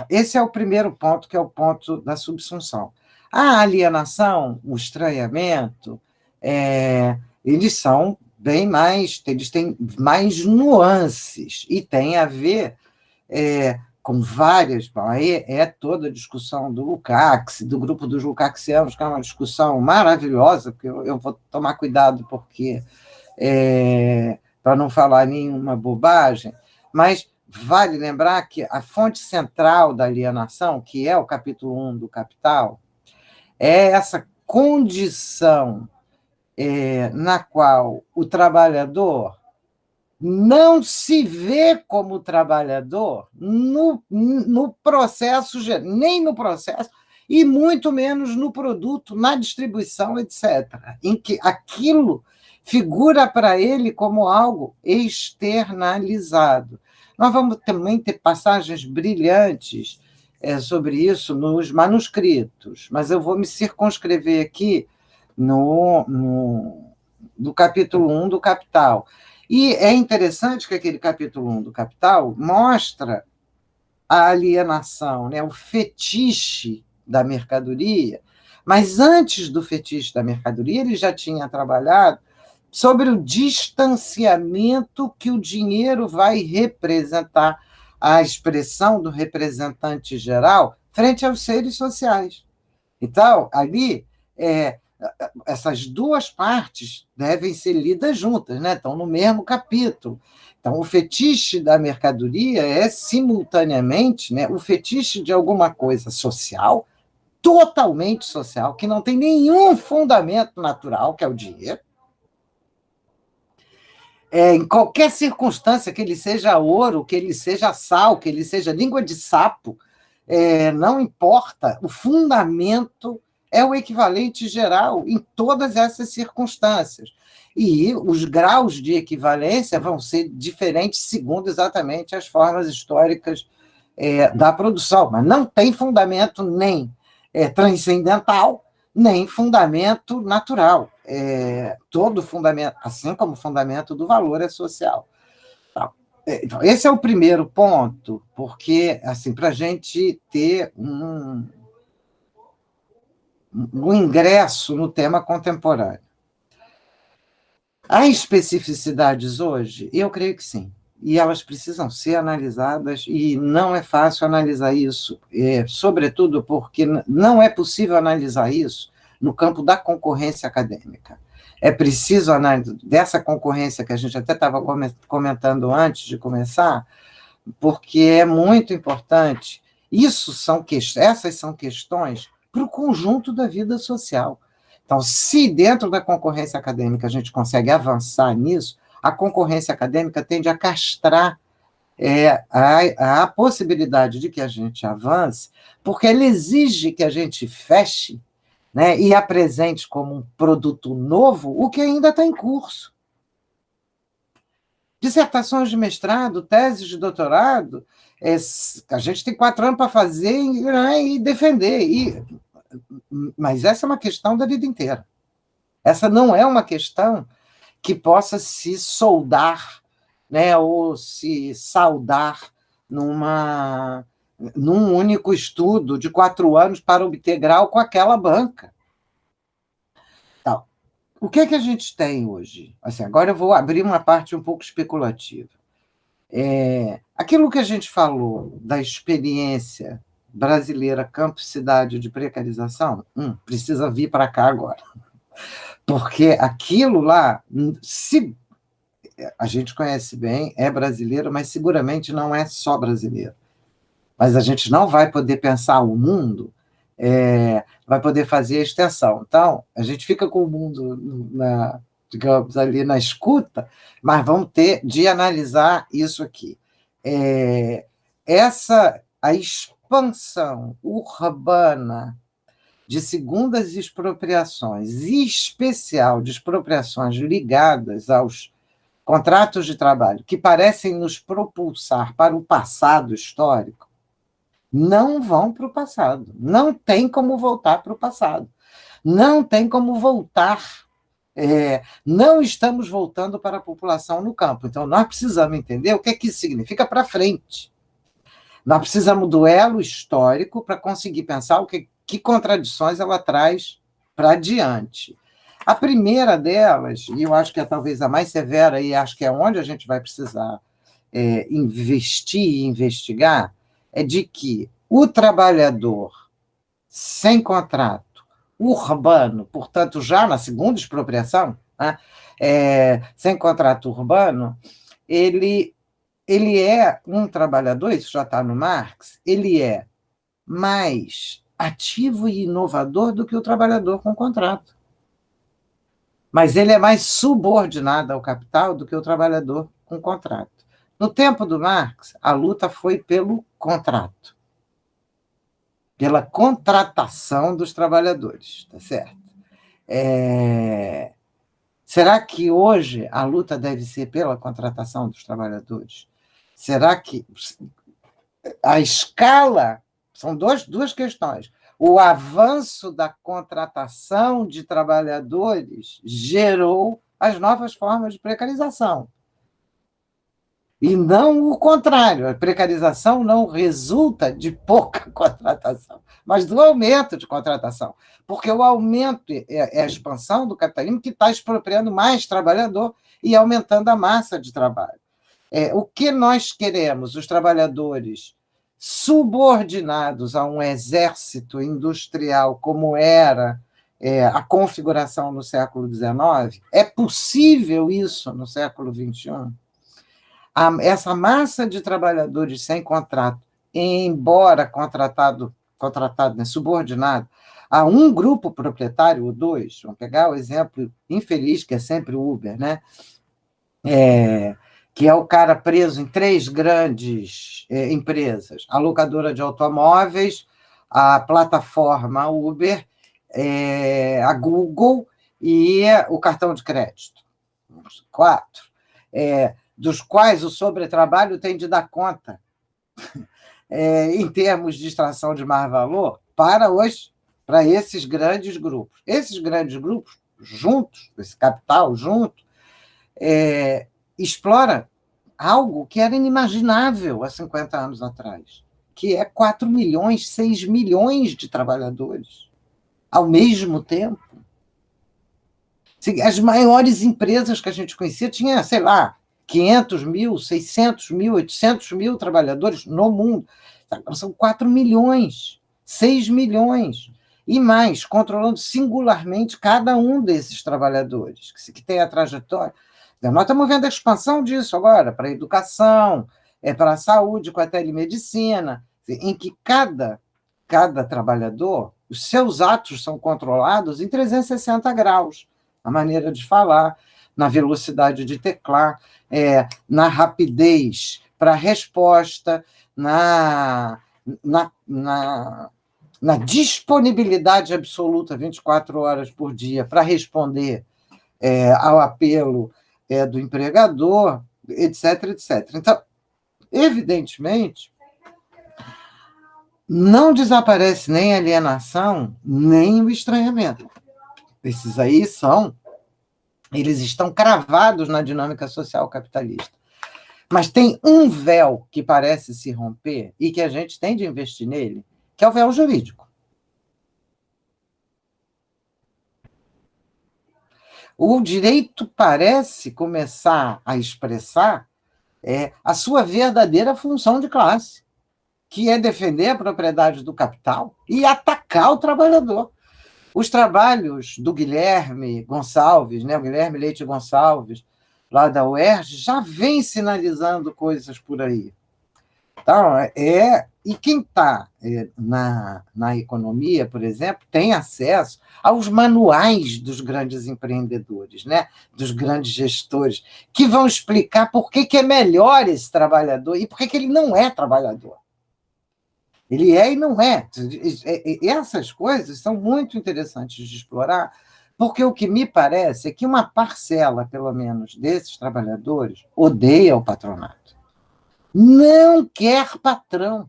esse é o primeiro ponto, que é o ponto da subsunção. A alienação, o estranhamento, eles são bem mais, eles têm mais nuances e tem a ver com várias. Bom, aí toda a discussão do Lukács, do grupo dos Lukácsianos, que é uma discussão maravilhosa, porque eu vou tomar cuidado porque para não falar nenhuma bobagem, mas vale lembrar que a fonte central da alienação, que é o capítulo 1 do Capital, é essa condição na qual o trabalhador não se vê como trabalhador no processo, nem no processo, e muito menos no produto, na distribuição, etc., em que aquilo figura para ele como algo externalizado. Nós vamos também ter passagens brilhantes sobre isso nos manuscritos, mas eu vou me circunscrever aqui no capítulo 1 do Capital. E é interessante que aquele capítulo 1 do Capital mostra a alienação, né, o fetiche da mercadoria, mas antes do fetiche da mercadoria, ele já tinha trabalhado sobre o distanciamento que o dinheiro vai representar, a expressão do representante geral frente aos seres sociais. Então, ali, essas duas partes devem ser lidas juntas, né? Estão no mesmo capítulo. Então, o fetiche da mercadoria é, simultaneamente, né, o fetiche de alguma coisa social, totalmente social, que não tem nenhum fundamento natural, que é o dinheiro. Em qualquer circunstância, que ele seja ouro, que ele seja sal, que ele seja língua de sapo, não importa, o fundamento é o equivalente geral em todas essas circunstâncias. E os graus de equivalência vão ser diferentes segundo exatamente as formas históricas da produção, mas não tem fundamento nem transcendental, nem fundamento natural. Todo fundamento, assim como o fundamento do valor é social. Então, esse é o primeiro ponto, porque, assim, para a gente ter um ingresso no tema contemporâneo. Há especificidades hoje? Eu creio que sim. E elas precisam ser analisadas, e não é fácil analisar isso, sobretudo porque não é possível analisar isso no campo da concorrência acadêmica. É preciso análise dessa concorrência que a gente até estava comentando antes de começar, porque é muito importante. Essas são questões para o conjunto da vida social. Então, se dentro da concorrência acadêmica a gente consegue avançar nisso, a concorrência acadêmica tende a castrar a possibilidade de que a gente avance, porque ela exige que a gente feche, né, e apresente como um produto novo o que ainda está em curso. Dissertações de mestrado, teses de doutorado, a gente tem 4 anos para fazer e defender. Mas essa é uma questão da vida inteira. Essa não é uma questão que possa se soldar, né, ou se saldar num único estudo de 4 anos para obter grau com aquela banca. Então, O que é que a gente tem hoje? Assim, agora eu vou abrir uma parte um pouco especulativa. Aquilo que a gente falou da experiência brasileira campo-cidade de precarização, precisa vir para cá agora. Porque aquilo lá, se a gente conhece bem, é brasileiro, mas seguramente não é só brasileiro. Mas a gente não vai poder pensar o mundo, vai poder fazer a extensão. Então, a gente fica com o mundo, digamos, ali na escuta, mas vamos ter de analisar isso aqui. A expansão urbana de segundas expropriações, em especial de expropriações ligadas aos contratos de trabalho, que parecem nos propulsar para o passado histórico, não vão para o passado. Não tem como voltar para o passado. Não tem como voltar. Não estamos voltando para a população no campo. Então, nós precisamos entender o que é que isso significa para frente. Nós precisamos do elo histórico para conseguir pensar que contradições ela traz para adiante. A primeira delas, e eu acho que é talvez a mais severa, e acho que é onde a gente vai precisar investir e investigar, é de que o trabalhador sem contrato urbano, portanto, já na segunda expropriação, né, sem contrato urbano, ele é um trabalhador, isso já está no Marx, ele é mais ativo e inovador do que o trabalhador com contrato. Mas ele é mais subordinado ao capital do que o trabalhador com contrato. No tempo do Marx, a luta foi pelo contrato, pela contratação dos trabalhadores, tá certo? Será que hoje a luta deve ser pela contratação dos trabalhadores? Será que a escala... São duas questões. O avanço da contratação de trabalhadores gerou as novas formas de precarização. E não o contrário. A precarização não resulta de pouca contratação, mas do aumento de contratação. Porque o aumento é a expansão do capitalismo que está expropriando mais trabalhador e aumentando a massa de trabalho. O que nós queremos, os trabalhadores subordinados a um exército industrial como era a configuração no século XIX, é possível isso no século XXI? Essa massa de trabalhadores sem contrato, embora contratado, né, subordinado a um grupo proprietário ou dois, vamos pegar o exemplo infeliz que é sempre o Uber, né? Que é o cara preso em 3 grandes empresas, a locadora de automóveis, a plataforma Uber, a Google e o cartão de crédito. 4. Dos quais o sobretrabalho tem de dar conta, em termos de extração de mais valor, para esses grandes grupos. Esses grandes grupos, juntos, esse capital junto, explora algo que era inimaginável há 50 anos atrás, que é 4 milhões, 6 milhões de trabalhadores ao mesmo tempo. As maiores empresas que a gente conhecia tinham, sei lá, 500 mil, 600 mil, 800 mil trabalhadores no mundo. Agora são 4 milhões, 6 milhões. E mais, controlando singularmente cada um desses trabalhadores, que tem a trajetória. Nós estamos vendo a expansão disso agora, para a educação, para a saúde, com a telemedicina, em que cada trabalhador, os seus atos são controlados em 360 graus, a maneira de falar, na velocidade de teclar, na rapidez para a resposta, na disponibilidade absoluta 24 horas por dia para responder ao apelo do empregador, etc, etc. Então, evidentemente, não desaparece nem a alienação, nem o estranhamento. Esses aí eles estão cravados na dinâmica social capitalista. Mas tem um véu que parece se romper e que a gente tem de investir nele, que é o véu jurídico. o direito parece começar a expressar a sua verdadeira função de classe, que é defender a propriedade do capital e atacar o trabalhador. Os trabalhos do Guilherme Gonçalves, né, o Guilherme Leite Gonçalves, lá da UERJ, já vem sinalizando coisas por aí. Então, e quem está na economia, por exemplo, tem acesso aos manuais dos grandes empreendedores, né? Dos grandes gestores, que vão explicar por que é melhor esse trabalhador e por que ele não é trabalhador. Ele é e não é. Essas coisas são muito interessantes de explorar, porque o que me parece é que uma parcela, pelo menos, desses trabalhadores odeia o patronato. Não quer patrão.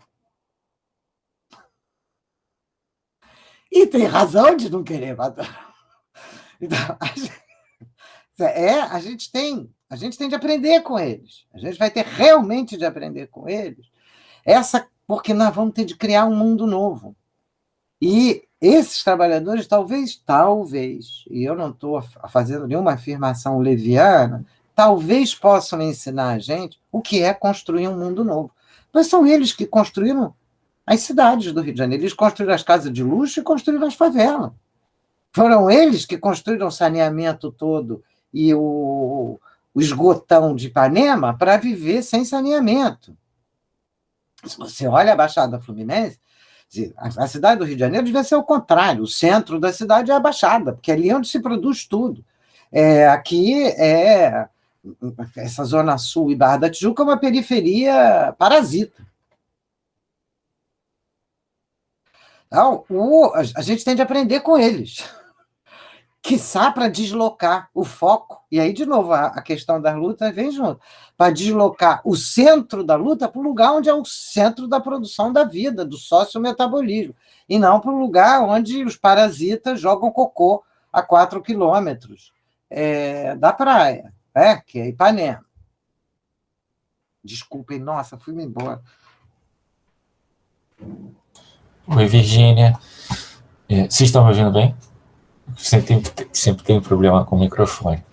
E tem razão de não querer patrão. Então, a gente tem de aprender com eles. A gente vai ter realmente de aprender com eles. Porque nós vamos ter de criar um mundo novo. E esses trabalhadores, talvez, e eu não estou fazendo nenhuma afirmação leviana, talvez possam ensinar a gente o que é construir um mundo novo. Mas são eles que construíram as cidades do Rio de Janeiro. Eles construíram as casas de luxo e construíram as favelas. Foram eles que construíram o saneamento todo e o esgotão de Ipanema para viver sem saneamento. Se você olha a Baixada Fluminense, a cidade do Rio de Janeiro devia ser o contrário. O centro da cidade é a Baixada, porque é ali onde se produz tudo. Aqui essa Zona Sul e Barra da Tijuca é uma periferia parasita. Então, a gente tem de aprender com eles, quiçá para deslocar o foco, e aí, de novo, a questão das lutas vem junto, para deslocar o centro da luta para o lugar onde é o centro da produção da vida, do sociometabolismo, e não para o lugar onde os parasitas jogam cocô a 4 quilômetros da praia, que é Ipanema. Desculpem, nossa, fui-me embora. Oi, Virgínia. Vocês estão me ouvindo bem? Sempre tem problema com o microfone.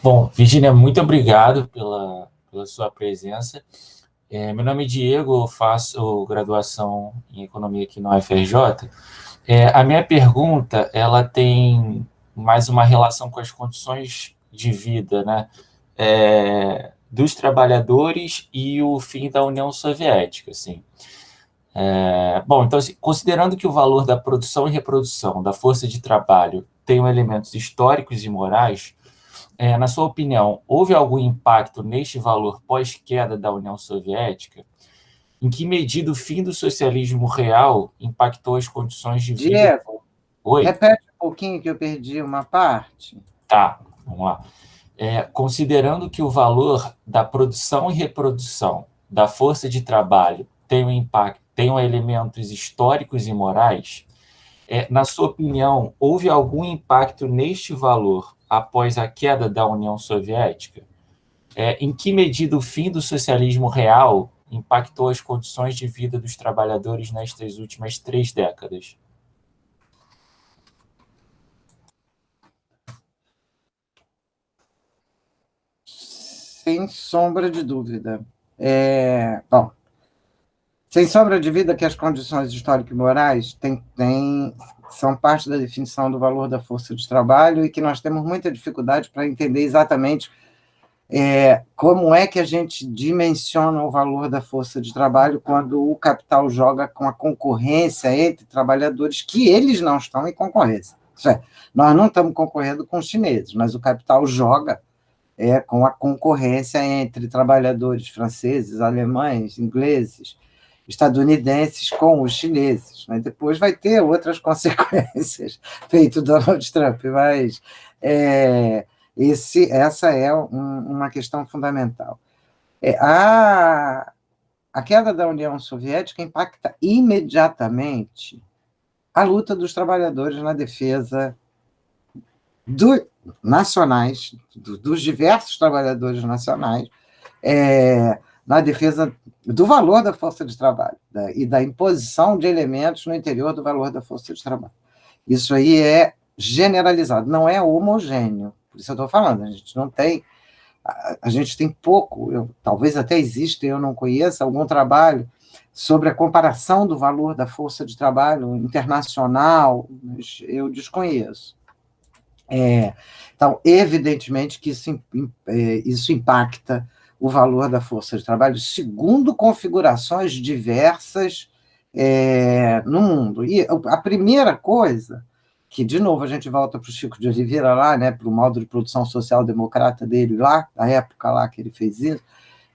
Bom, Virgínia, muito obrigado pela sua presença. Meu nome é Diego, eu faço graduação em Economia aqui no UFRJ. A minha pergunta, ela tem mais uma relação com as condições de vida, né, dos trabalhadores e o fim da União Soviética, assim. Bom, então, assim, considerando que o valor da produção e reprodução da força de trabalho tem elementos históricos e morais, na sua opinião, houve algum impacto neste valor pós-queda da União Soviética? Em que medida o fim do socialismo real impactou as condições de vida? Diego, Oi? Repete um pouquinho que eu perdi uma parte. Tá, vamos lá. Considerando que o valor da produção e reprodução da força de trabalho tem elementos históricos e morais, na sua opinião, houve algum impacto neste valor após a queda da União Soviética? Em que medida o fim do socialismo real impactou as condições de vida dos trabalhadores nestas últimas 3 décadas? Sem sombra de dúvida. Bom, sem sombra de dúvida que as condições históricas e morais são parte da definição do valor da força de trabalho e que nós temos muita dificuldade para entender exatamente como é que a gente dimensiona o valor da força de trabalho quando o capital joga com a concorrência entre trabalhadores que eles não estão em concorrência. Isso é, nós não estamos concorrendo com os chineses, mas o capital joga com a concorrência entre trabalhadores franceses, alemães, ingleses, estadunidenses com os chineses. Mas depois vai ter outras consequências, feito Donald Trump, mas essa é uma questão fundamental. A queda da União Soviética impacta imediatamente a luta dos trabalhadores na defesa nacionais, dos diversos trabalhadores nacionais, na defesa do valor da força de trabalho e da imposição de elementos no interior do valor da força de trabalho. Isso aí é generalizado, não é homogêneo, Por isso eu estou falando, a gente não tem, a gente tem pouco, talvez até exista, eu não conheça, algum trabalho sobre a comparação do valor da força de trabalho internacional, mas eu desconheço. Então, evidentemente que isso impacta o valor da força de trabalho, segundo configurações diversas no mundo. E a primeira coisa, que, de novo, a gente volta para o Chico de Oliveira lá, né, para o modo de produção social-democrata dele lá, da época lá que ele fez isso,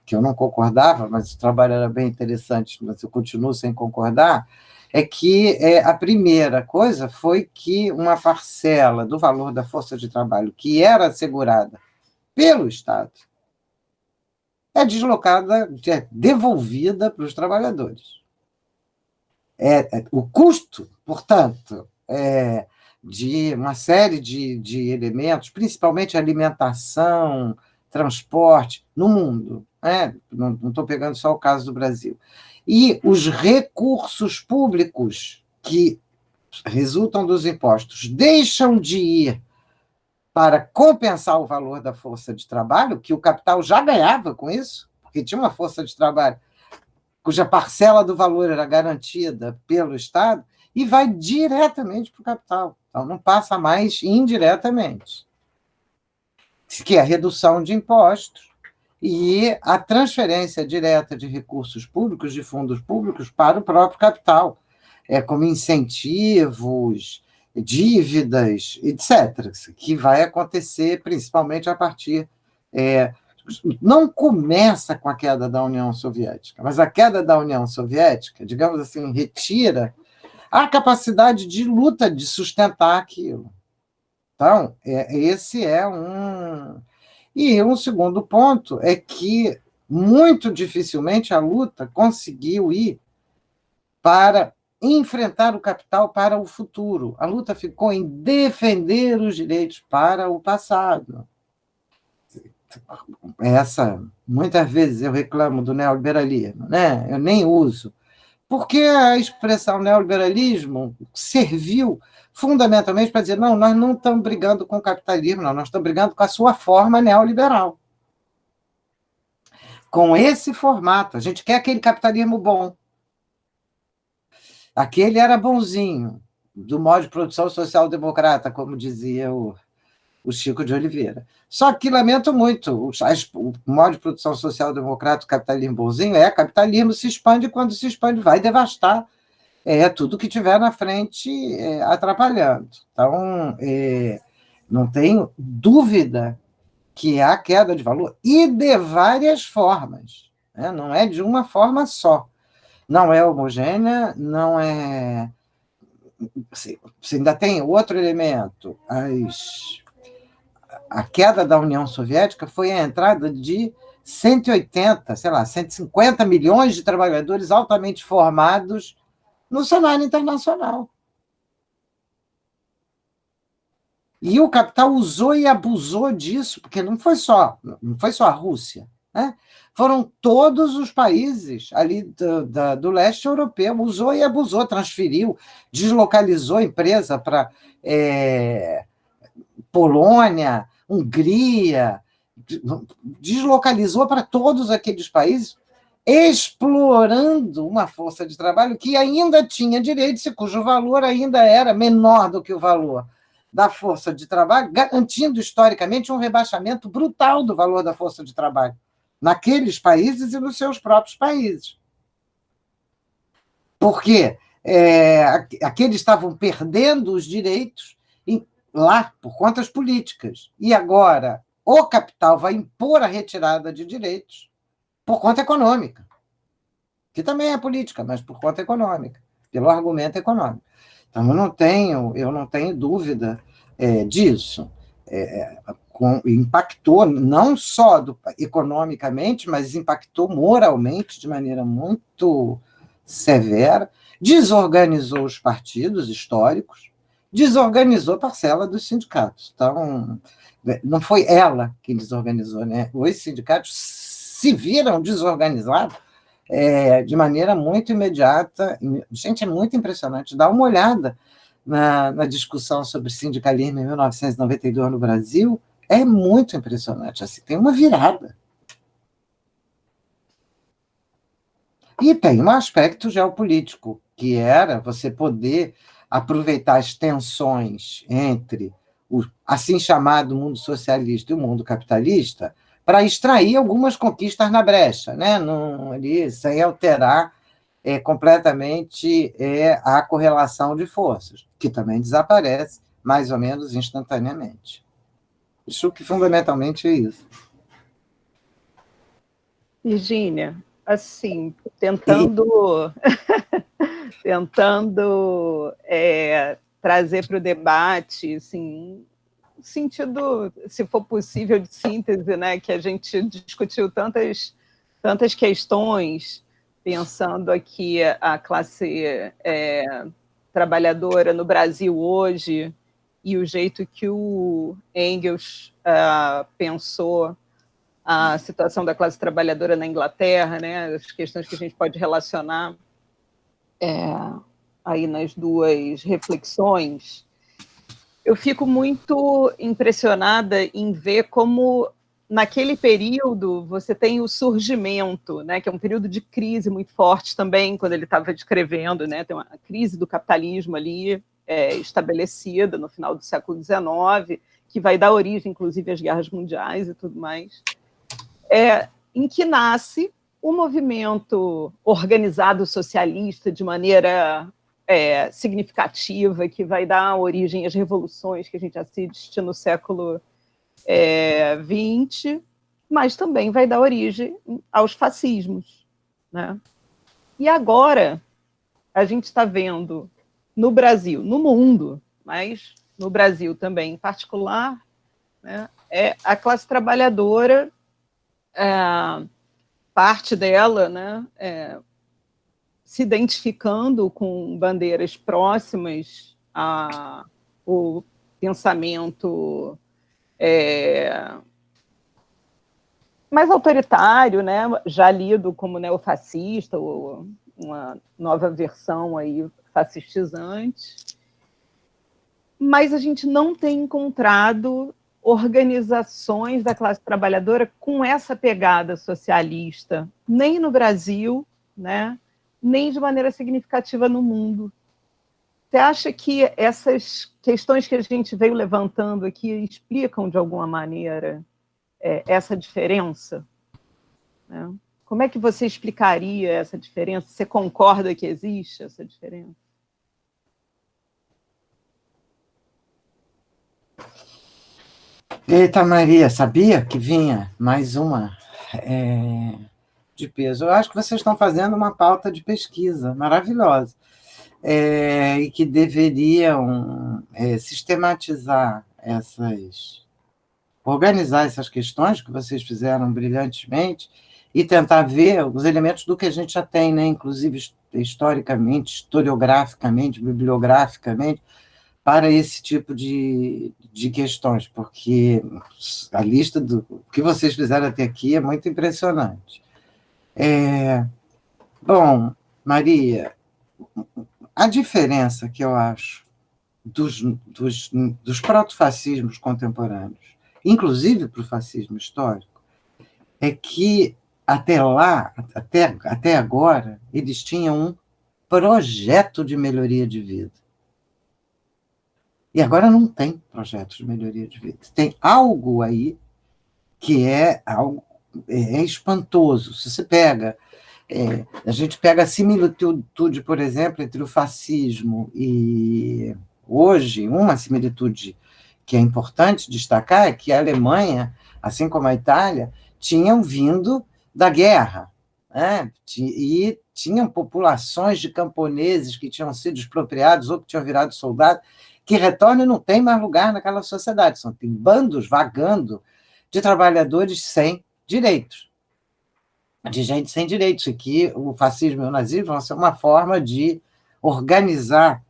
que eu não concordava, mas o trabalho era bem interessante, mas eu continuo sem concordar, é que a primeira coisa foi que uma parcela do valor da força de trabalho que era assegurada pelo Estado é deslocada, é devolvida para os trabalhadores. O custo, portanto, de uma série de elementos, principalmente alimentação, transporte, no mundo, não estou pegando só o caso do Brasil, e os recursos públicos que resultam dos impostos deixam de ir para compensar o valor da força de trabalho, que o capital já ganhava com isso, porque tinha uma força de trabalho cuja parcela do valor era garantida pelo Estado, e vai diretamente para o capital. Então, não passa mais indiretamente, que é a redução de impostos e a transferência direta de recursos públicos, de fundos públicos, para o próprio capital, como incentivos, dívidas, etc., que vai acontecer principalmente a partir... não começa com a queda da União Soviética, mas a queda da União Soviética, digamos assim, retira a capacidade de luta de sustentar aquilo. Então, esse é um... E um segundo ponto é que, muito dificilmente, a luta conseguiu ir para enfrentar o capital para o futuro. A luta ficou em defender os direitos para o passado. Muitas vezes eu reclamo do neoliberalismo, né? Eu nem uso, porque a expressão neoliberalismo serviu fundamentalmente para dizer, não, nós não estamos brigando com o capitalismo, não, nós estamos brigando com a sua forma neoliberal. Com esse formato, a gente quer aquele capitalismo bom. Aquele era bonzinho, do modo de produção social-democrata, como dizia o Chico de Oliveira. Só que, lamento muito, o modo de produção social-democrata, o capitalismo bonzinho, capitalismo se expande, quando se expande vai devastar tudo que tiver na frente atrapalhando. Então, não tenho dúvida que há queda de valor, e de várias formas, né? Não é de uma forma só. Não é homogênea, não é... Você ainda tem outro elemento. A queda da União Soviética foi a entrada de 180, 150 milhões de trabalhadores altamente formados no cenário internacional. E o capital usou e abusou disso, porque não foi só a Rússia, né? Foram todos os países ali do leste europeu, usou e abusou, transferiu, deslocalizou a empresa para Polônia, Hungria, deslocalizou para todos aqueles países, explorando uma força de trabalho que ainda tinha direitos e cujo valor ainda era menor do que o valor da força de trabalho, garantindo historicamente um rebaixamento brutal do valor da força de trabalho naqueles países e nos seus próprios países. Porque aqueles estavam perdendo os direitos lá por contas políticas. E agora o capital vai impor a retirada de direitos por conta econômica, que também é política, mas por conta econômica, pelo argumento econômico. Então, eu não tenho dúvida disso. Impactou não só economicamente, mas impactou moralmente de maneira muito severa, desorganizou os partidos históricos, desorganizou a parcela dos sindicatos. Então, não foi ela que desorganizou, né? Os sindicatos se viram desorganizados de maneira muito imediata. Gente, é muito impressionante. Dá uma olhada na discussão sobre sindicalismo em 1992 no Brasil, É muito impressionante, assim, tem uma virada. E tem um aspecto geopolítico, que era você poder aproveitar as tensões entre o assim chamado mundo socialista e o mundo capitalista para extrair algumas conquistas na brecha, né? Não, ali, sem alterar completamente a correlação de forças, que também desaparece mais ou menos instantaneamente. Acho que fundamentalmente é isso. Virgínia, assim, tentando trazer para o debate, assim, sentido, se for possível, de síntese, né, que a gente discutiu tantas questões, pensando aqui a classe trabalhadora no Brasil hoje e o jeito que o Engels pensou a situação da classe trabalhadora na Inglaterra, né, as questões que a gente pode relacionar aí nas duas reflexões. Eu fico muito impressionada em ver como, naquele período, você tem o surgimento, né, que é um período de crise muito forte também, quando ele estava descrevendo, né, tem uma crise do capitalismo ali estabelecida no final do século XIX, que vai dar origem, inclusive, às guerras mundiais e tudo mais, em que nasce o movimento organizado socialista de maneira significativa, que vai dar origem às revoluções que a gente assiste no século XX, mas também vai dar origem aos fascismos, né? E agora a gente está vendo no Brasil, no mundo, mas no Brasil também em particular, né, a classe trabalhadora, parte dela, né, se identificando com bandeiras próximas ao pensamento mais autoritário, né, já lido como neofascista, ou uma nova versão aí fascistizante, mas a gente não tem encontrado organizações da classe trabalhadora com essa pegada socialista, nem no Brasil, né, nem de maneira significativa no mundo. Você acha que essas questões que a gente veio levantando aqui explicam, de alguma maneira, essa diferença? Né? Como é que você explicaria essa diferença? Você concorda que existe essa diferença? Eita, Maria, sabia que vinha mais uma de peso? Eu acho que vocês estão fazendo uma pauta de pesquisa maravilhosa, e que deveriam sistematizar organizar essas questões que vocês fizeram brilhantemente e tentar ver os elementos do que a gente já tem, né? Inclusive historicamente, historiograficamente, bibliograficamente, para esse tipo de questões, porque a lista do que vocês fizeram até aqui é muito impressionante. Bom, Maria, a diferença que eu acho dos protofascismos contemporâneos, inclusive para o fascismo histórico, é que até lá, até agora, eles tinham um projeto de melhoria de vida. E agora não tem projeto de melhoria de vida. Tem algo aí que é espantoso. Se você pega, a gente pega a similitude, por exemplo, entre o fascismo e hoje, uma similitude que é importante destacar é que a Alemanha, assim como a Itália, tinham vindo da guerra, né? E tinham populações de camponeses que tinham sido expropriados ou que tinham virado soldados, que retornam e não tem mais lugar naquela sociedade. Tem bandos vagando de trabalhadores sem direitos, de gente sem direitos, e que o fascismo e o nazismo vão ser uma forma de organizar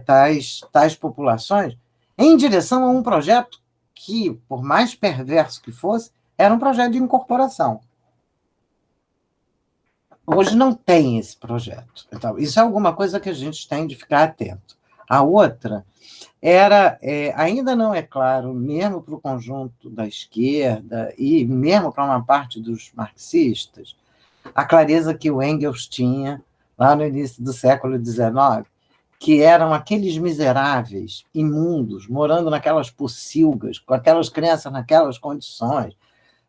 tais populações em direção a um projeto que, por mais perverso que fosse, era um projeto de incorporação. Hoje não tem esse projeto. Então, isso é alguma coisa que a gente tem de ficar atento. A outra era, ainda não é claro, mesmo para o conjunto da esquerda e mesmo para uma parte dos marxistas, a clareza que o Engels tinha lá no início do século XIX, que eram aqueles miseráveis, imundos, morando naquelas pocilgas, com aquelas crianças naquelas condições,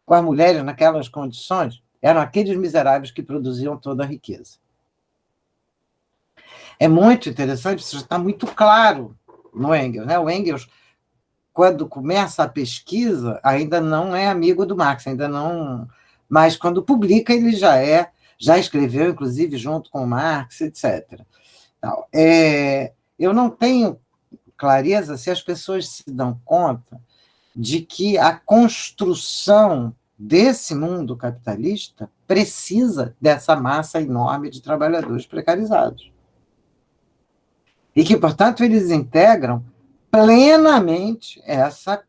com as mulheres naquelas condições, eram aqueles miseráveis que produziam toda a riqueza. É muito interessante, isso está muito claro no Engels, né? O Engels, quando começa a pesquisa, ainda não é amigo do Marx, ainda não, mas quando publica ele já escreveu, inclusive, junto com o Marx, etc. Então, eu não tenho clareza se as pessoas se dão conta de que a construção desse mundo capitalista precisa dessa massa enorme de trabalhadores precarizados. E que, portanto, eles integram plenamente essa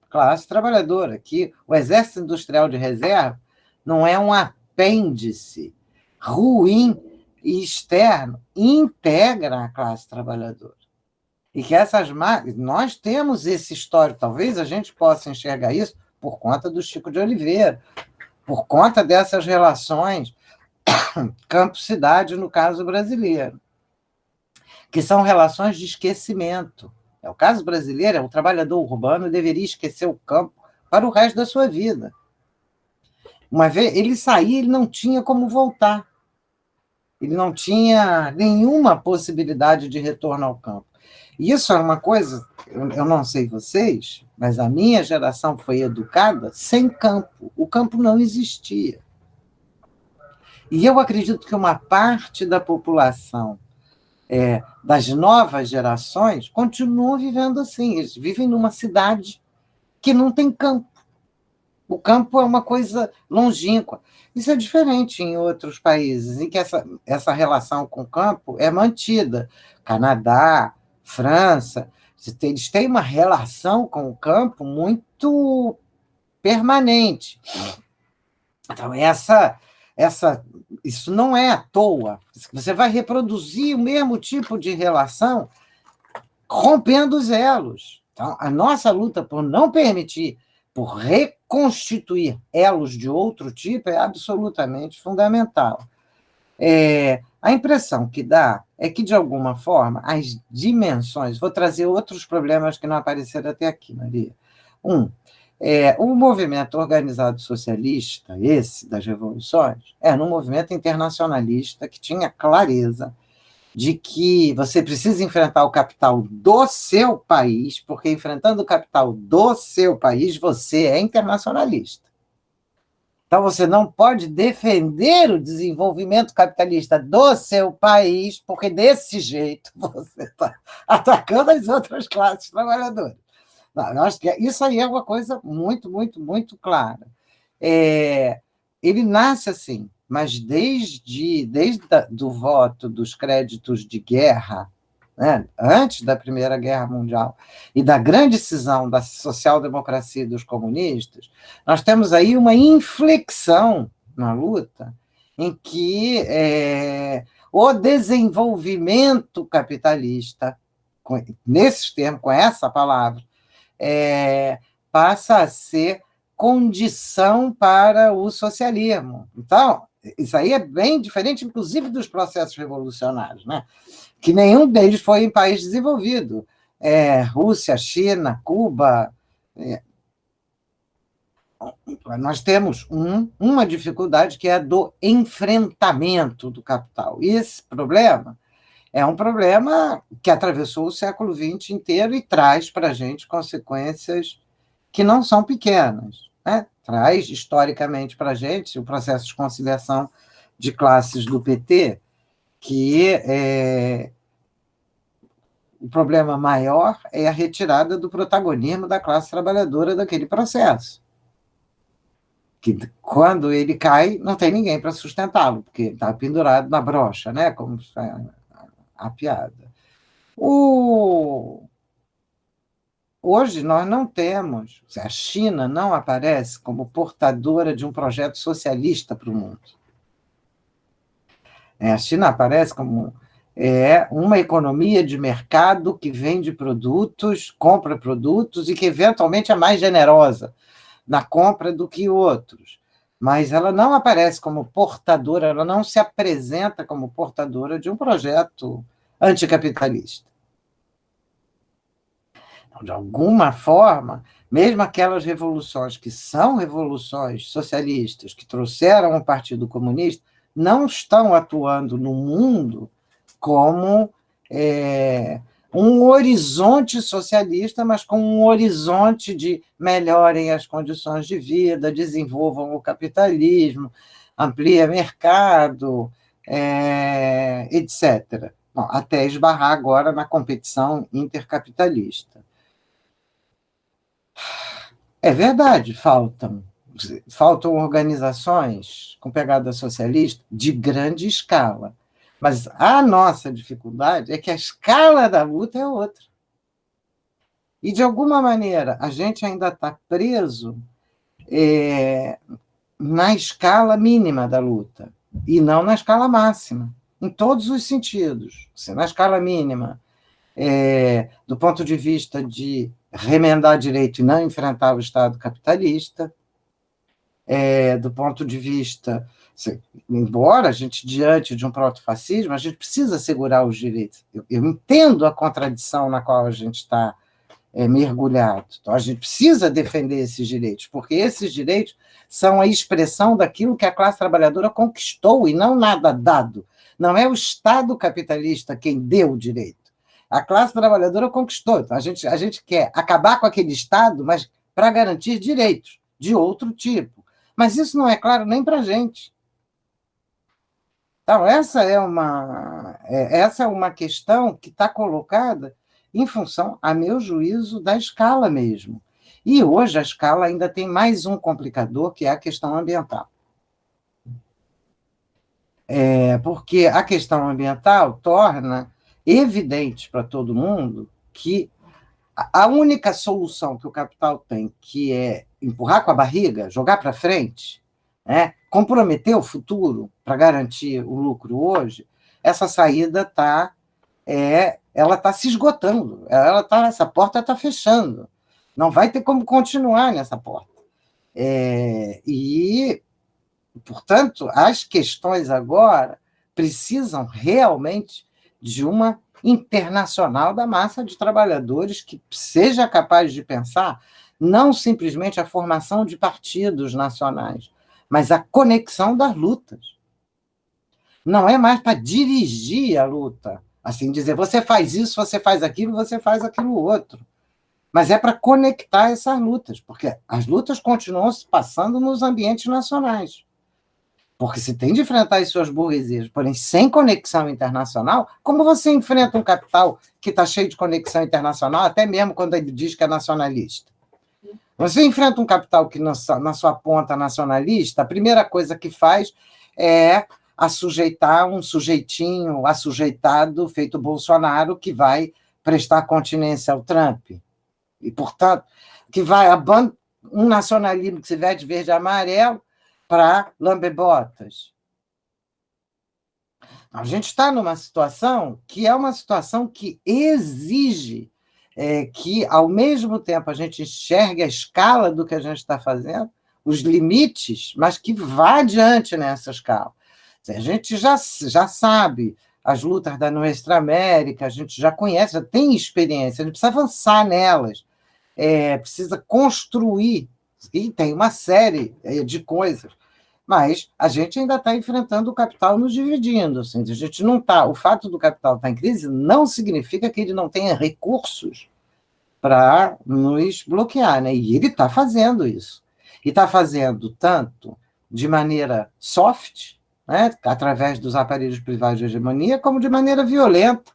classe trabalhadora, que o Exército Industrial de Reserva não é um apêndice ruim e externo, integra a classe trabalhadora. E que nós temos esse histórico, talvez a gente possa enxergar isso por conta do Chico de Oliveira, por conta dessas relações campo-cidade, no caso brasileiro, que são relações de esquecimento. O caso brasileiro, o trabalhador urbano deveria esquecer o campo para o resto da sua vida. Uma vez ele saía, ele não tinha como voltar. Ele não tinha nenhuma possibilidade de retorno ao campo. E isso é uma coisa, eu não sei vocês, mas a minha geração foi educada sem campo. O campo não existia. E eu acredito que uma parte da população das novas gerações continuam vivendo assim. Eles vivem numa cidade que não tem campo. O campo é uma coisa longínqua. Isso é diferente em outros países, em que essa relação com o campo é mantida. Canadá, França, eles têm uma relação com o campo muito permanente. Então, isso não é à toa. Você vai reproduzir o mesmo tipo de relação rompendo os elos. Então, a nossa luta por não permitir, por reconstituir elos de outro tipo é absolutamente fundamental. A impressão que dá é que, de alguma forma, as dimensões... Vou trazer outros problemas que não apareceram até aqui, Maria. O movimento organizado socialista, esse das revoluções, era um movimento internacionalista que tinha clareza de que você precisa enfrentar o capital do seu país, porque enfrentando o capital do seu país, você é internacionalista. Então, você não pode defender o desenvolvimento capitalista do seu país, porque desse jeito você está atacando as outras classes trabalhadoras. Não, acho que isso aí é uma coisa muito, muito, muito clara. Ele nasce assim, mas desde do voto dos créditos de guerra, né, antes da Primeira Guerra Mundial, e da grande cisão da social-democracia e dos comunistas, nós temos aí uma inflexão na luta em que o desenvolvimento capitalista, nesses termos, com essa palavra, passa a ser condição para o socialismo. Então, isso aí é bem diferente, inclusive, dos processos revolucionários, né? Que nenhum deles foi em país desenvolvido. Rússia, China, Cuba. Nós temos uma dificuldade que é a do enfrentamento do capital. E esse problema é um problema que atravessou o século XX inteiro e traz para a gente consequências que não são pequenas, né? Traz, historicamente, para a gente o processo de conciliação de classes do PT, que o problema maior é a retirada do protagonismo da classe trabalhadora daquele processo. Que, quando ele cai, não tem ninguém para sustentá-lo, porque está pendurado na brocha, né? Como a piada. Hoje nós não temos, a China não aparece como portadora de um projeto socialista para o mundo. A China aparece como é uma economia de mercado que vende produtos, compra produtos e que, eventualmente, é mais generosa na compra do que outros. Mas ela não aparece como portadora, ela não se apresenta como portadora de um projeto anticapitalista. Então, de alguma forma, mesmo aquelas revoluções que são revoluções socialistas, que trouxeram o Partido Comunista, não estão atuando no mundo como um horizonte socialista, mas com um horizonte de melhorem as condições de vida, desenvolvam o capitalismo, ampliem mercado, etc. Bom, até esbarrar agora na competição intercapitalista. É verdade, faltam organizações com pegada socialista de grande escala. Mas a nossa dificuldade é que a escala da luta é outra. E, de alguma maneira, a gente ainda está preso na escala mínima da luta, e não na escala máxima, em todos os sentidos. Na escala mínima, do ponto de vista de remendar direito e não enfrentar o Estado capitalista, do ponto de vista... Embora a gente, diante de um protofascismo, a gente precisa segurar os direitos. Eu entendo a contradição na qual a gente está mergulhado. Então, a gente precisa defender esses direitos, porque esses direitos são a expressão daquilo que a classe trabalhadora conquistou e não nada dado. Não é o Estado capitalista quem deu o direito. A classe trabalhadora conquistou. Então, a gente quer acabar com aquele Estado, mas para garantir direitos de outro tipo. Mas isso não é claro nem para a gente. Então, essa é uma questão que está colocada em função, a meu juízo, da escala mesmo. E hoje a escala ainda tem mais um complicador, que é a questão ambiental. Porque a questão ambiental torna evidente para todo mundo que a única solução que o capital tem, que é empurrar com a barriga, jogar para frente, comprometer o futuro para garantir o lucro hoje, essa saída ela está se esgotando, essa porta está fechando, não vai ter como continuar nessa porta. E, portanto, as questões agora precisam realmente de uma internacional da massa de trabalhadores que seja capaz de pensar não simplesmente a formação de partidos nacionais, mas a conexão das lutas. Não é mais para dirigir a luta, assim, dizer, você faz isso, você faz aquilo outro. Mas é para conectar essas lutas, porque as lutas continuam se passando nos ambientes nacionais. Porque se tem de enfrentar as suas burguesias, porém sem conexão internacional, como você enfrenta um capital que está cheio de conexão internacional, até mesmo quando ele diz que é nacionalista? Você enfrenta um capital que, na sua ponta nacionalista, a primeira coisa que faz é assujeitar um sujeitinho assujeitado, feito Bolsonaro, que vai prestar continência ao Trump. E, portanto, que vai um nacionalismo que se veste verde e amarelo para lamber-botas. A gente está numa situação que é uma situação que exige que, ao mesmo tempo, a gente enxergue a escala do que a gente está fazendo, os limites, mas que vá adiante nessa escala. A gente já sabe as lutas da Nuestra América, a gente já conhece, já tem experiência, a gente precisa avançar nelas, precisa construir, e tem uma série de coisas, mas a gente ainda está enfrentando o capital nos dividindo. Assim, a gente não está. O fato do capital estar em crise não significa que ele não tenha recursos para nos bloquear, né? E ele está fazendo isso. E está fazendo tanto de maneira soft, né, através dos aparelhos privados de hegemonia, como de maneira violenta,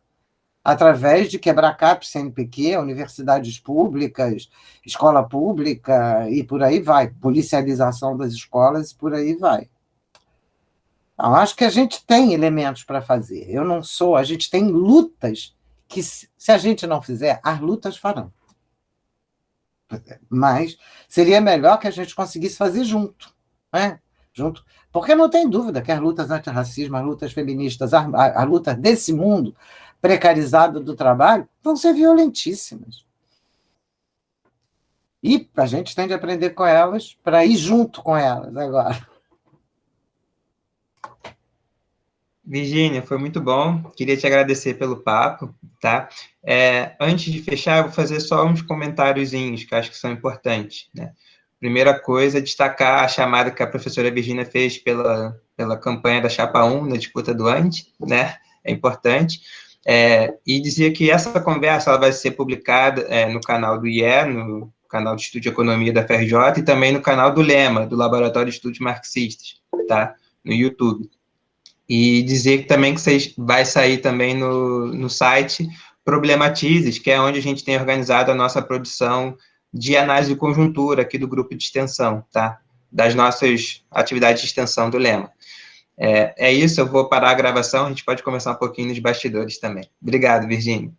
através de quebra-caps, CNPq, universidades públicas, escola pública, e por aí vai, policialização das escolas, e por aí vai. Então, acho que a gente tem elementos para fazer. A gente tem lutas que, se a gente não fizer, as lutas farão. Mas seria melhor que a gente conseguisse fazer junto, né? junto, porque não tem dúvida que as lutas antirracismo, as lutas feministas, a luta desse mundo precarizado do trabalho vão ser violentíssimas. E a gente tem de aprender com elas para ir junto com elas agora. Virgínia, foi muito bom. Queria te agradecer pelo papo, tá? Antes de fechar, eu vou fazer só uns comentáriozinhos que eu acho que são importantes, né? Primeira coisa, destacar a chamada que a professora Virgínia fez pela campanha da Chapa 1 na disputa do ANTE, né? É importante. E dizer que essa conversa ela vai ser publicada no canal do IE, no canal de Estudo de Economia da FRJ, e também no canal do LEMA, do Laboratório de Estudos Marxistas, tá? No YouTube. E dizer também que vai sair também no site Problematizes, que é onde a gente tem organizado a nossa produção de análise de conjuntura aqui do grupo de extensão, tá? Das nossas atividades de extensão do LEMA. É isso, eu vou parar a gravação, a gente pode conversar um pouquinho nos bastidores também. Obrigado, Virgínia.